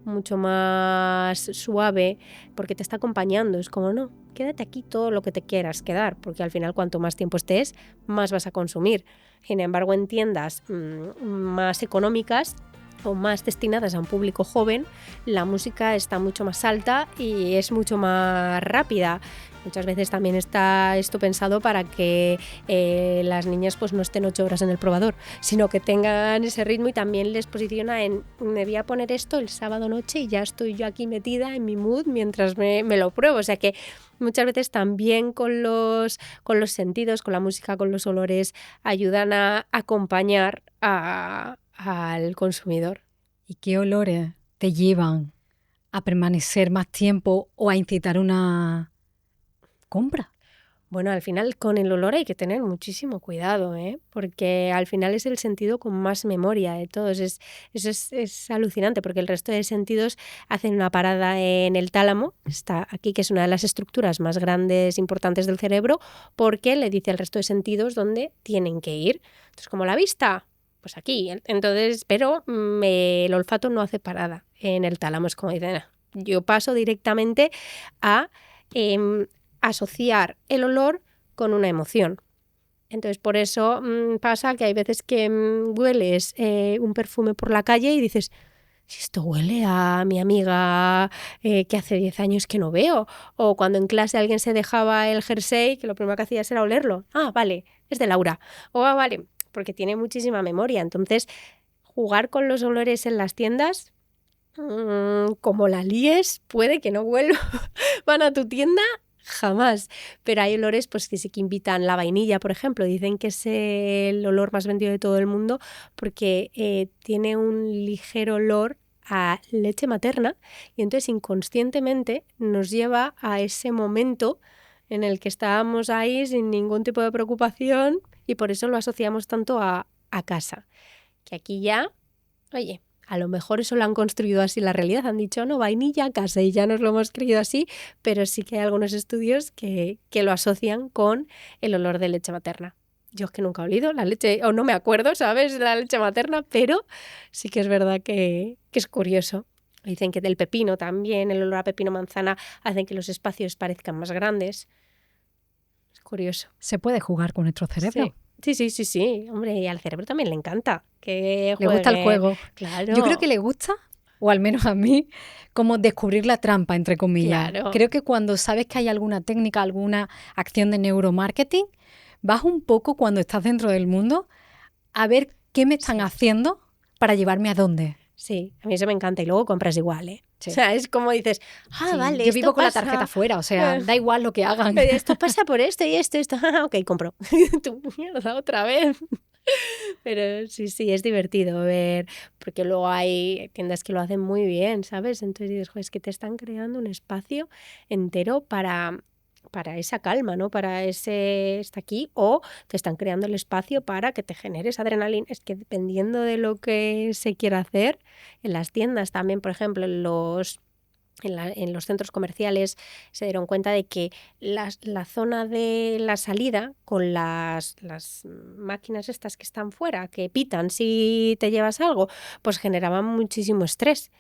mucho más suave, porque te está acompañando. Es como, no, quédate aquí todo lo que te quieras quedar, porque al final cuanto más tiempo estés, más vas a consumir. Sin embargo, en tiendas más económicas o más destinadas a un público joven, la música está mucho más alta y es mucho más rápida. Muchas veces también está esto pensado para que las niñas pues no estén 8 horas en el probador, sino que tengan ese ritmo y también les posiciona en me voy a poner esto el sábado noche y ya estoy yo aquí metida en mi mood mientras me lo pruebo. O sea que muchas veces también con los sentidos, con la música, con los olores, ayudan a acompañar al consumidor. ¿Y qué olores te llevan a permanecer más tiempo o a incitar una compra? Bueno, al final con el olor hay que tener muchísimo cuidado, porque al final es el sentido con más memoria de todos. Es alucinante porque el resto de sentidos hacen una parada en el tálamo, está aquí, que es una de las estructuras más grandes, importantes del cerebro, porque le dice al resto de sentidos dónde tienen que ir. Entonces, como la vista, pues aquí. Entonces, pero el olfato no hace parada en el tálamo, es como dicen, yo paso directamente a asociar el olor con una emoción. Entonces, por eso pasa que hay veces que hueles un perfume por la calle y dices, si esto huele a mi amiga que hace 10 años que no veo. O cuando en clase alguien se dejaba el jersey, que lo primero que hacías era olerlo. Ah, vale, es de Laura. O vale, porque tiene muchísima memoria. Entonces, jugar con los olores en las tiendas, como la líes, puede que no vuelvan a tu tienda jamás, pero hay olores pues que sí que invitan. La vainilla, por ejemplo, dicen que es el olor más vendido de todo el mundo porque tiene un ligero olor a leche materna y entonces inconscientemente nos lleva a ese momento en el que estábamos ahí sin ningún tipo de preocupación y por eso lo asociamos tanto a casa, que aquí ya, oye, a lo mejor eso lo han construido así la realidad, han dicho, no, vainilla a casa y ya nos lo hemos creído así, pero sí que hay algunos estudios que lo asocian con el olor de leche materna. Yo es que nunca he olido la leche, o no me acuerdo, ¿sabes?, la leche materna, pero sí que es verdad que es curioso. Dicen que del pepino también, el olor a pepino manzana, hacen que los espacios parezcan más grandes. Es curioso. ¿Se puede jugar con nuestro cerebro? Sí. Hombre, y al cerebro también le encanta que le gusta el juego. Claro. Yo creo que le gusta, o al menos a mí, como descubrir la trampa, entre comillas. Claro. Creo que cuando sabes que hay alguna técnica, alguna acción de neuromarketing, vas un poco, cuando estás dentro del mundo, a ver qué me están haciendo para llevarme a dónde. Sí, a mí eso me encanta y luego compras igual, ¿eh? Sí. O sea, es como dices, vale, yo vivo con la tarjeta fuera, o sea, da igual lo que hagan. Esto pasa por esto y esto, ok, compro. Tu mierda, otra vez. Pero sí, es divertido ver, porque luego hay tiendas que lo hacen muy bien, ¿sabes? Entonces dices, es que te están creando un espacio entero para esa calma, ¿no? Para ese está aquí, o te están creando el espacio para que te generes adrenalina. Es que dependiendo de lo que se quiera hacer, en las tiendas también, por ejemplo, en los en los centros comerciales se dieron cuenta de que la zona de la salida con las máquinas estas que están fuera, que pitan si te llevas algo, pues generaban muchísimo estrés.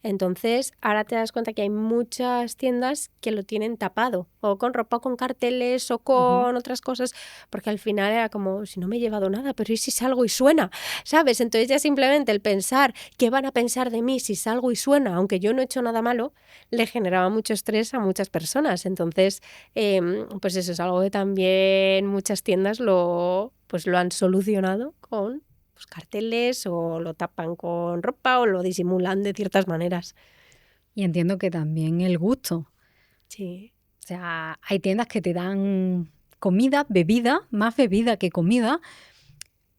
Entonces, ahora te das cuenta que hay muchas tiendas que lo tienen tapado, o con ropa, o con carteles, o con otras cosas, porque al final era como, si no me he llevado nada, pero ¿y si salgo y suena? ¿Sabes? Entonces ya simplemente el pensar qué van a pensar de mí si salgo y suena, aunque yo no he hecho nada malo, le generaba mucho estrés a muchas personas. Entonces, pues eso es algo que también muchas tiendas lo han solucionado con carteles, o lo tapan con ropa, o lo disimulan de ciertas maneras. Y entiendo que también el gusto. Sí. O sea, hay tiendas que te dan comida, bebida, más bebida que comida,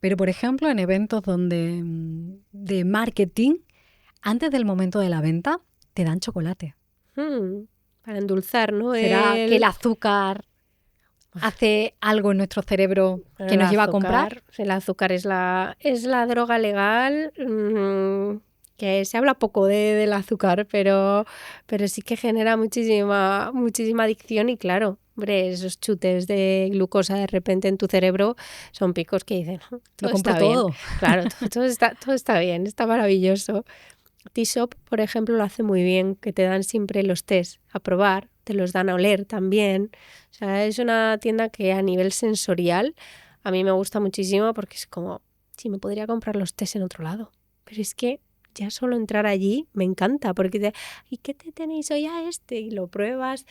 pero por ejemplo en eventos de marketing, antes del momento de la venta, te dan chocolate. Para endulzar, ¿no? ¿Será que el azúcar hace algo en nuestro cerebro que nos lleva a comprar? El azúcar es la droga legal, que se habla poco del azúcar, pero sí que genera muchísima adicción. Y claro, hombre, esos chutes de glucosa de repente en tu cerebro son picos que dicen, lo compro está todo. Bien. Claro, todo está bien, está maravilloso. T-Shop, por ejemplo, lo hace muy bien, que te dan siempre los tés a probar, te los dan a oler también. O sea, es una tienda que a nivel sensorial a mí me gusta muchísimo, porque es como, sí, me podría comprar los tés en otro lado, pero es que ya solo entrar allí me encanta, porque ¿y qué te tenéis hoy a este? Y lo pruebas,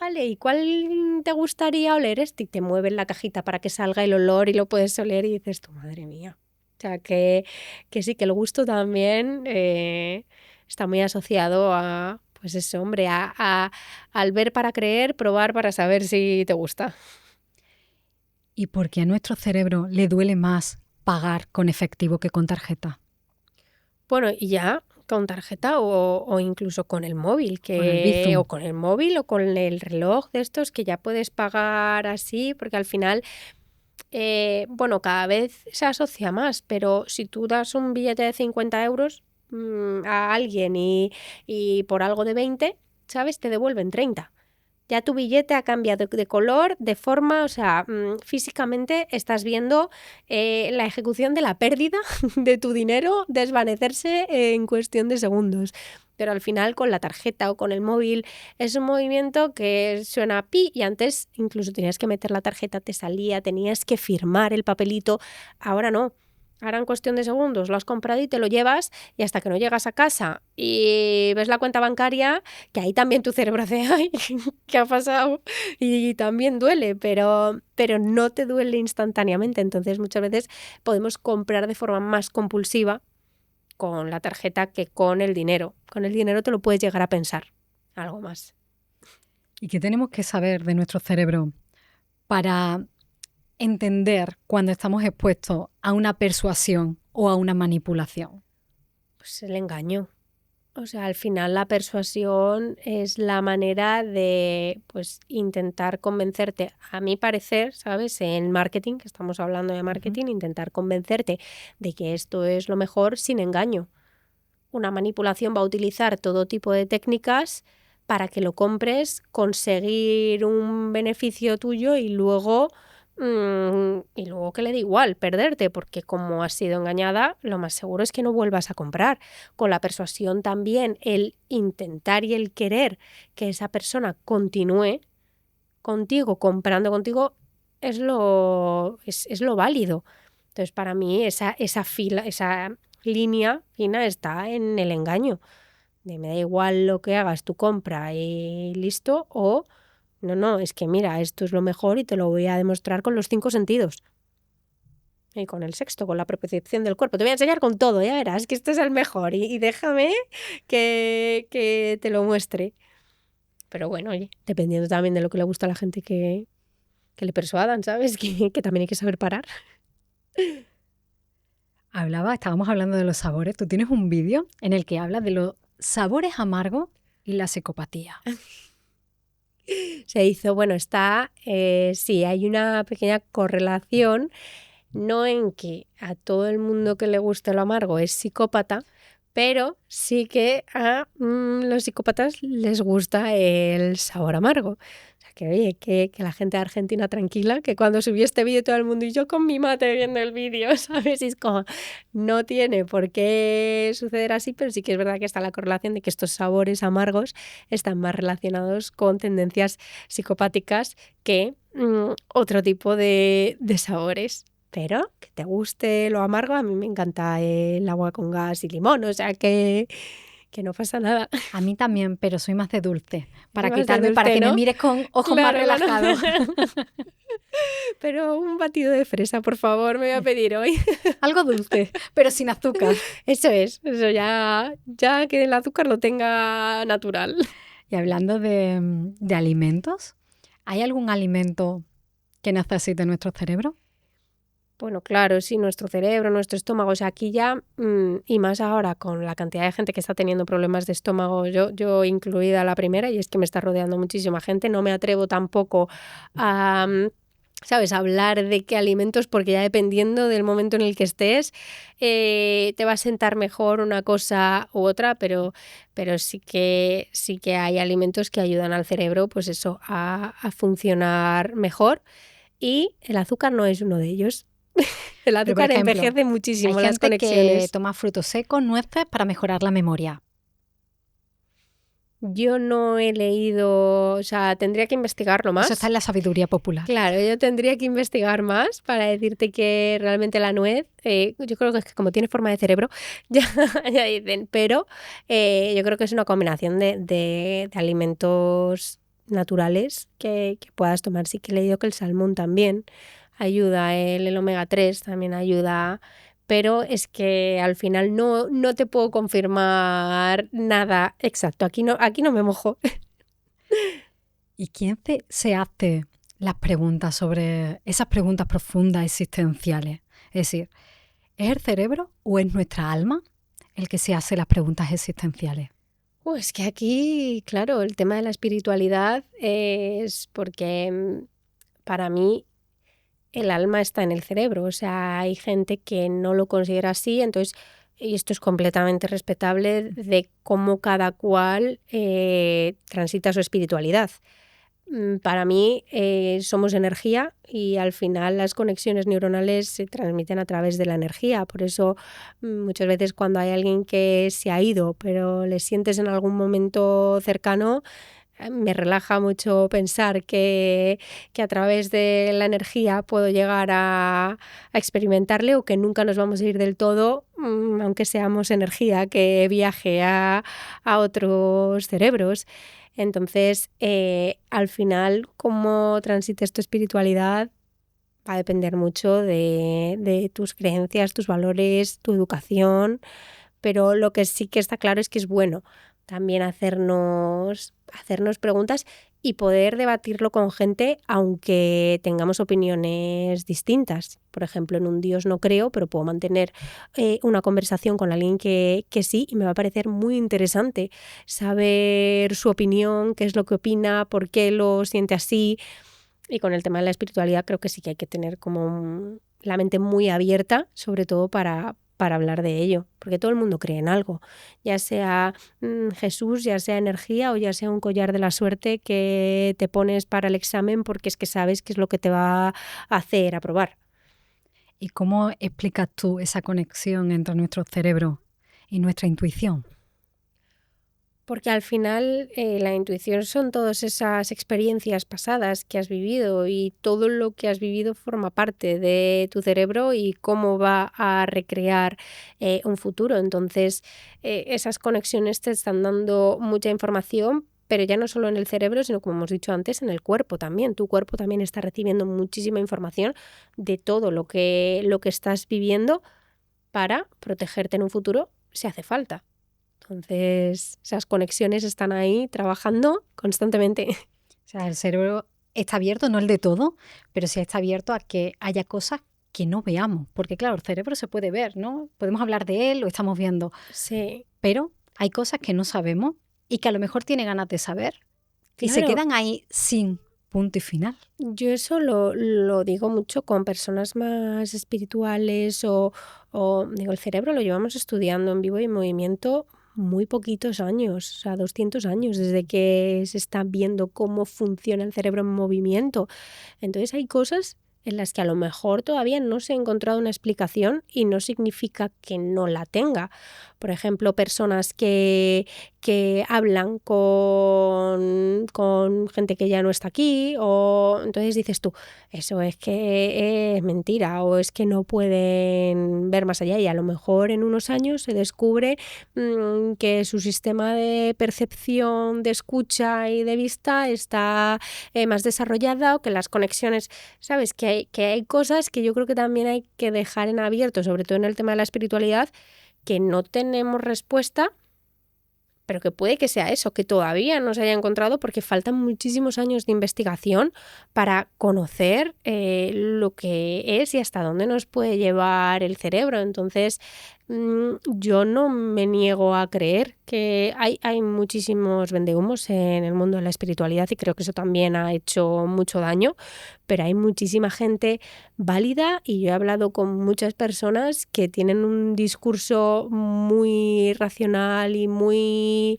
vale, ¿y cuál te gustaría oler este? Y te mueven la cajita para que salga el olor y lo puedes oler y dices, tu madre mía. O sea, que sí, que el gusto también está muy asociado a, pues eso, hombre, al ver para creer, probar para saber si te gusta. ¿Y por qué a nuestro cerebro le duele más pagar con efectivo que con tarjeta? Bueno, y ya con tarjeta o incluso con el móvil, Bizum. o con el móvil o con el reloj de estos, que ya puedes pagar así, porque al final... bueno, cada vez se asocia más, pero si tú das un billete de 50 euros a alguien y por algo de 20, ¿sabes? Te devuelven 30. Ya tu billete ha cambiado de color, de forma, o sea, físicamente estás viendo la ejecución de la pérdida de tu dinero desvanecerse en cuestión de segundos. Pero al final con la tarjeta o con el móvil es un movimiento que suena pi, y antes incluso tenías que meter la tarjeta, te salía, tenías que firmar el papelito. Ahora no. Ahora en cuestión de segundos lo has comprado y te lo llevas, y hasta que no llegas a casa y ves la cuenta bancaria, que ahí también tu cerebro hace, ay, ¿qué ha pasado? Y también duele, pero no te duele instantáneamente. Entonces muchas veces podemos comprar de forma más compulsiva con la tarjeta que con el dinero. Con el dinero te lo puedes llegar a pensar algo más. ¿Y qué tenemos que saber de nuestro cerebro para entender cuando estamos expuestos a una persuasión o a una manipulación? Pues el engaño. O sea, al final la persuasión es la manera de, pues, intentar convencerte, a mi parecer, ¿sabes? En marketing, que estamos hablando de marketing, intentar convencerte de que esto es lo mejor sin engaño. Una manipulación va a utilizar todo tipo de técnicas para que lo compres, conseguir un beneficio tuyo y luego que le dé igual perderte, porque como has sido engañada, lo más seguro es que no vuelvas a comprar. Con la persuasión también, el intentar y el querer que esa persona continúe contigo, comprando contigo, es lo válido. Entonces, para mí, esa línea fina está en el engaño. De me da igual lo que hagas, tu compra y listo, o no, es que mira, esto es lo mejor y te lo voy a demostrar con los 5 sentidos. Y con el sexto, con la percepción del cuerpo. Te voy a enseñar con todo, ya verás que este es el mejor y déjame que te lo muestre. Pero bueno, oye, dependiendo también de lo que le gusta a la gente que le persuadan, ¿sabes? Que también hay que saber parar. Estábamos hablando de los sabores. Tú tienes un vídeo en el que hablas de los sabores amargos y la psicopatía. Se hizo, bueno, sí, hay una pequeña correlación, no en que a todo el mundo que le guste lo amargo es psicópata, Pero sí que a los psicópatas les gusta el sabor amargo. O sea, que oye, que la gente de Argentina tranquila, que cuando subí este vídeo todo el mundo y yo con mi mate viendo el vídeo, ¿sabes? Y es como, no tiene por qué suceder así, pero sí que es verdad que está la correlación de que estos sabores amargos están más relacionados con tendencias psicopáticas que otro tipo de sabores. Pero que te guste lo amargo, a mí me encanta el agua con gas y limón, o sea que no pasa nada. A mí también, pero soy más de dulce. Para Más de quitarme, dulce, para que ¿no? me mires con ojos más Claro, relajados. Pero un batido de fresa, por favor, me voy a pedir hoy. Algo dulce, pero sin azúcar. Eso ya que el azúcar lo tenga natural. Y hablando de alimentos, ¿hay algún alimento que necesite nuestro cerebro? Bueno, claro, sí, nuestro cerebro, nuestro estómago, o sea, aquí ya, y más ahora con la cantidad de gente que está teniendo problemas de estómago, yo incluida la primera, y es que me está rodeando muchísima gente, no me atrevo tampoco a, ¿sabes?, hablar de qué alimentos, porque ya dependiendo del momento en el que estés, te va a sentar mejor una cosa u otra, pero sí que hay alimentos que ayudan al cerebro, pues eso, a funcionar mejor, y el azúcar no es uno de ellos. El azúcar envejece muchísimo las conexiones. Hay gente que toma frutos secos, nueces para mejorar la memoria. Yo no he leído, o sea, tendría que investigarlo más. Eso está en la sabiduría popular. Claro, yo tendría que investigar más para decirte que realmente la nuez, yo creo que es que como tiene forma de cerebro, ya dicen, pero yo creo que es una combinación de alimentos naturales que puedas tomar. Sí que he leído que el salmón también ayuda, el omega 3 también ayuda, pero es que al final no te puedo confirmar nada exacto. Aquí no me mojo. ¿Y quién se hace las preguntas sobre esas preguntas profundas existenciales? Es decir, ¿es el cerebro o es nuestra alma el que se hace las preguntas existenciales? Es que aquí, claro, el tema de la espiritualidad es porque para mí el alma está en el cerebro, o sea, hay gente que no lo considera así, entonces, y esto es completamente respetable de cómo cada cual transita su espiritualidad. Para mí somos energía y al final las conexiones neuronales se transmiten a través de la energía, por eso muchas veces cuando hay alguien que se ha ido pero le sientes en algún momento cercano, me relaja mucho pensar que a través de la energía puedo llegar a experimentarle, o que nunca nos vamos a ir del todo, aunque seamos energía que viaje a otros cerebros. Entonces, al final, cómo transites tu espiritualidad va a depender mucho de tus creencias, tus valores, tu educación, pero lo que sí que está claro es que es bueno también hacernos preguntas y poder debatirlo con gente aunque tengamos opiniones distintas. Por ejemplo, en un Dios no creo, pero puedo mantener una conversación con alguien que sí, y me va a parecer muy interesante saber su opinión, qué es lo que opina, por qué lo siente así. Y con el tema de la espiritualidad creo que sí que hay que tener como la mente muy abierta, sobre todo para hablar de ello, porque todo el mundo cree en algo, ya sea Jesús, ya sea energía o ya sea un collar de la suerte que te pones para el examen porque es que sabes qué es lo que te va a hacer aprobar. ¿Y cómo explicas tú esa conexión entre nuestro cerebro y nuestra intuición? Porque al final la intuición son todas esas experiencias pasadas que has vivido, y todo lo que has vivido forma parte de tu cerebro y cómo va a recrear un futuro. Entonces, esas conexiones te están dando mucha información, pero ya no solo en el cerebro, sino, como hemos dicho antes, en el cuerpo también. Tu cuerpo también está recibiendo muchísima información de todo lo que estás viviendo para protegerte en un futuro si hace falta. Entonces, esas conexiones están ahí trabajando constantemente. O sea, el cerebro está abierto, no el de todo, pero sí está abierto a que haya cosas que no veamos. Porque claro, el cerebro se puede ver, ¿no? Podemos hablar de él, lo estamos viendo. Sí. Pero hay cosas que no sabemos y que a lo mejor tiene ganas de saber. Y Claro. se quedan ahí sin punto y final. Yo eso lo digo mucho con personas más espirituales digo, el cerebro lo llevamos estudiando en vivo y en movimiento muy poquitos años, o sea, 200 años desde que se está viendo cómo funciona el cerebro en movimiento. Entonces hay cosas en las que a lo mejor todavía no se ha encontrado una explicación y no significa que no la tenga. Por ejemplo, personas que hablan con gente que ya no está aquí, o entonces dices tú, eso es que es mentira o es que no pueden ver más allá, y a lo mejor en unos años se descubre que su sistema de percepción, de escucha y de vista está más desarrollada, o que las conexiones, ¿sabes? Que hay cosas que yo creo que también hay que dejar en abierto, sobre todo en el tema de la espiritualidad, que no tenemos respuesta, pero que puede que sea eso, que todavía no se haya encontrado, porque faltan muchísimos años de investigación para conocer lo que es y hasta dónde nos puede llevar el cerebro. Entonces, yo no me niego a creer que hay muchísimos vendehumos en el mundo de la espiritualidad, y creo que eso también ha hecho mucho daño, pero hay muchísima gente válida, y yo he hablado con muchas personas que tienen un discurso muy racional y muy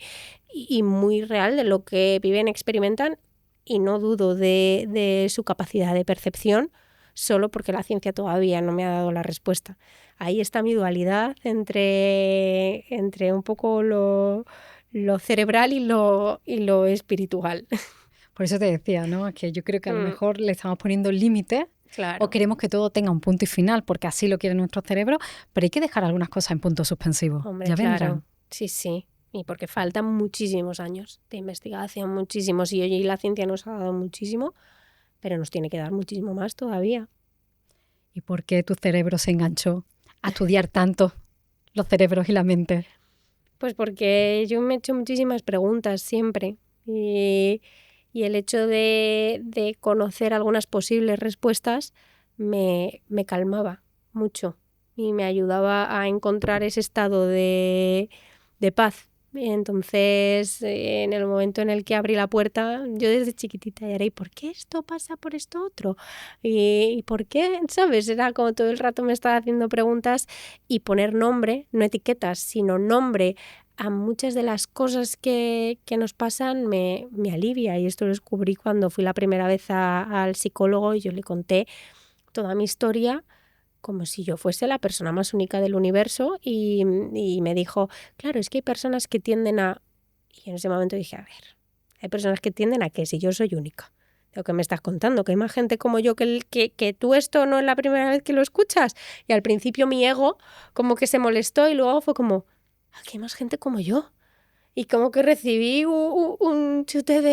real de lo que viven, experimentan, y no dudo de su capacidad de percepción, solo porque la ciencia todavía no me ha dado la respuesta. Ahí está mi dualidad entre un poco lo cerebral y lo espiritual. Por eso te decía, ¿no? Que yo creo que a lo mejor le estamos poniendo límites. Claro. O queremos que todo tenga un punto y final porque así lo quiere nuestro cerebro, pero hay que dejar algunas cosas en punto suspensivo. Hombre, ya vendrán. Sí. Y porque faltan muchísimos años de investigación, muchísimos. Y la ciencia nos ha dado muchísimo, pero nos tiene que dar muchísimo más todavía. ¿Y por qué tu cerebro se enganchó a estudiar tanto los cerebros y la mente? Pues porque yo me he hecho muchísimas preguntas siempre. Y el hecho de conocer algunas posibles respuestas me calmaba mucho y me ayudaba a encontrar ese estado de paz. Entonces, en el momento en el que abrí la puerta, yo desde chiquitita era, ¿y por qué esto pasa por esto otro? ¿Y por qué? ¿Sabes? Era como todo el rato me estaba haciendo preguntas, y poner nombre, no etiquetas, sino nombre a muchas de las cosas que nos pasan me alivia. Y esto lo descubrí cuando fui la primera vez al psicólogo, y yo le conté toda mi historia como si yo fuese la persona más única del universo, y me dijo, claro, es que hay personas que tienden a... Y en ese momento dije, a ver, hay personas que tienden a que si yo soy única. Lo que me estás contando, que hay más gente como yo que tú esto no es la primera vez que lo escuchas. Y al principio mi ego como que se molestó, y luego fue como, aquí hay más gente como yo. Y como que recibí un chute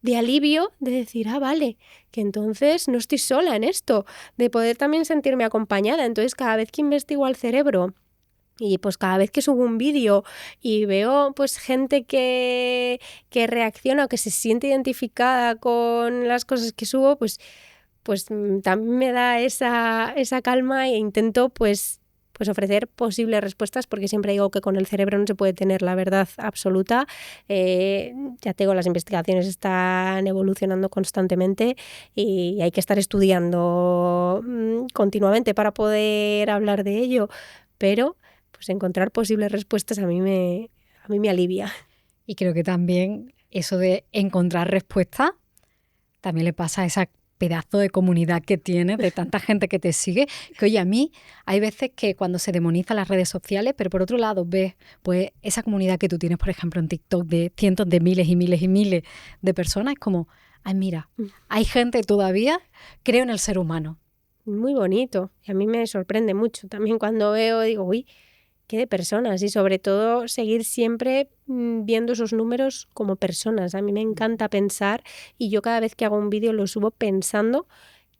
de alivio, de decir, vale, que entonces no estoy sola en esto, de poder también sentirme acompañada. Entonces, cada vez que investigo al cerebro, y pues cada vez que subo un vídeo y veo pues gente que reacciona o que se siente identificada con las cosas que subo, pues también me da esa calma, e intento pues ofrecer posibles respuestas, porque siempre digo que con el cerebro no se puede tener la verdad absoluta. Ya te digo, las investigaciones están evolucionando constantemente y hay que estar estudiando continuamente para poder hablar de ello, pero pues encontrar posibles respuestas a mí me alivia. Y creo que también eso de encontrar respuestas también le pasa a esa pedazo de comunidad que tienes, de tanta gente que te sigue, que oye, a mí hay veces que cuando se demonizan las redes sociales, pero por otro lado ves pues esa comunidad que tú tienes, por ejemplo, en TikTok, de cientos de miles y miles y miles de personas, es como, ay, mira, hay gente todavía, creo en el ser humano. Muy bonito, y a mí me sorprende mucho también cuando veo, digo, uy, qué de personas, y sobre todo seguir siempre viendo esos números como personas. A mí me encanta pensar, y yo cada vez que hago un vídeo lo subo pensando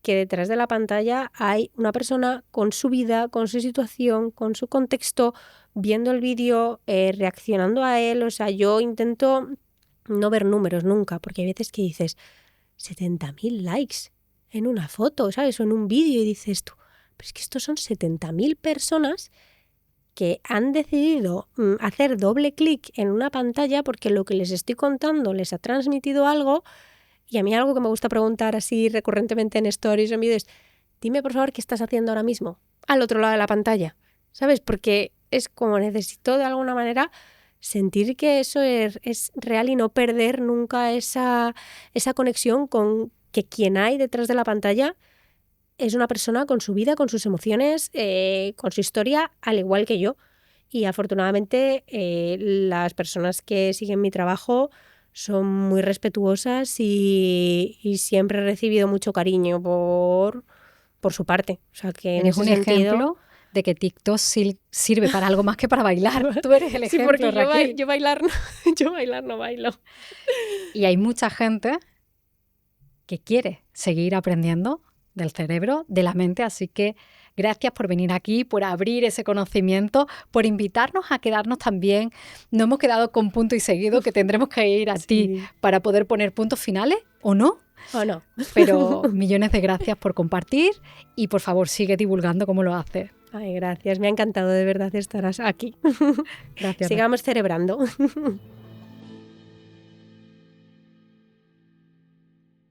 que detrás de la pantalla hay una persona con su vida, con su situación, con su contexto, viendo el vídeo, reaccionando a él. O sea, yo intento no ver números nunca, porque hay veces que dices 70.000 likes en una foto, ¿sabes? O en un vídeo, y dices tú, pero es que estos son 70.000 personas que han decidido hacer doble clic en una pantalla porque lo que les estoy contando les ha transmitido algo, Y a mí algo que me gusta preguntar así recurrentemente en stories o en vídeos es, dime por favor qué estás haciendo ahora mismo, al otro lado de la pantalla, ¿sabes? Porque es como necesito de alguna manera sentir que eso es real y no perder nunca esa conexión con que quien hay detrás de la pantalla es una persona con su vida, con sus emociones, con su historia, al igual que yo. Y afortunadamente las personas que siguen mi trabajo son muy respetuosas y siempre he recibido mucho cariño por su parte. O sea que en Eres ese un sentido... ejemplo de que TikTok sirve para algo más que para bailar. Tú eres el ejemplo, Sí, porque Raquel. yo bailar no bailo. Y hay mucha gente que quiere seguir aprendiendo del cerebro, de la mente, así que gracias por venir aquí, por abrir ese conocimiento, por invitarnos a quedarnos también. No hemos quedado con punto y seguido, que tendremos que ir a ti para poder poner puntos finales, ¿o no? ¿O no? Pero millones de gracias por compartir y por favor sigue divulgando cómo lo haces. Ay, gracias. Me ha encantado de verdad estar aquí. Gracias. Sigamos cerebrando.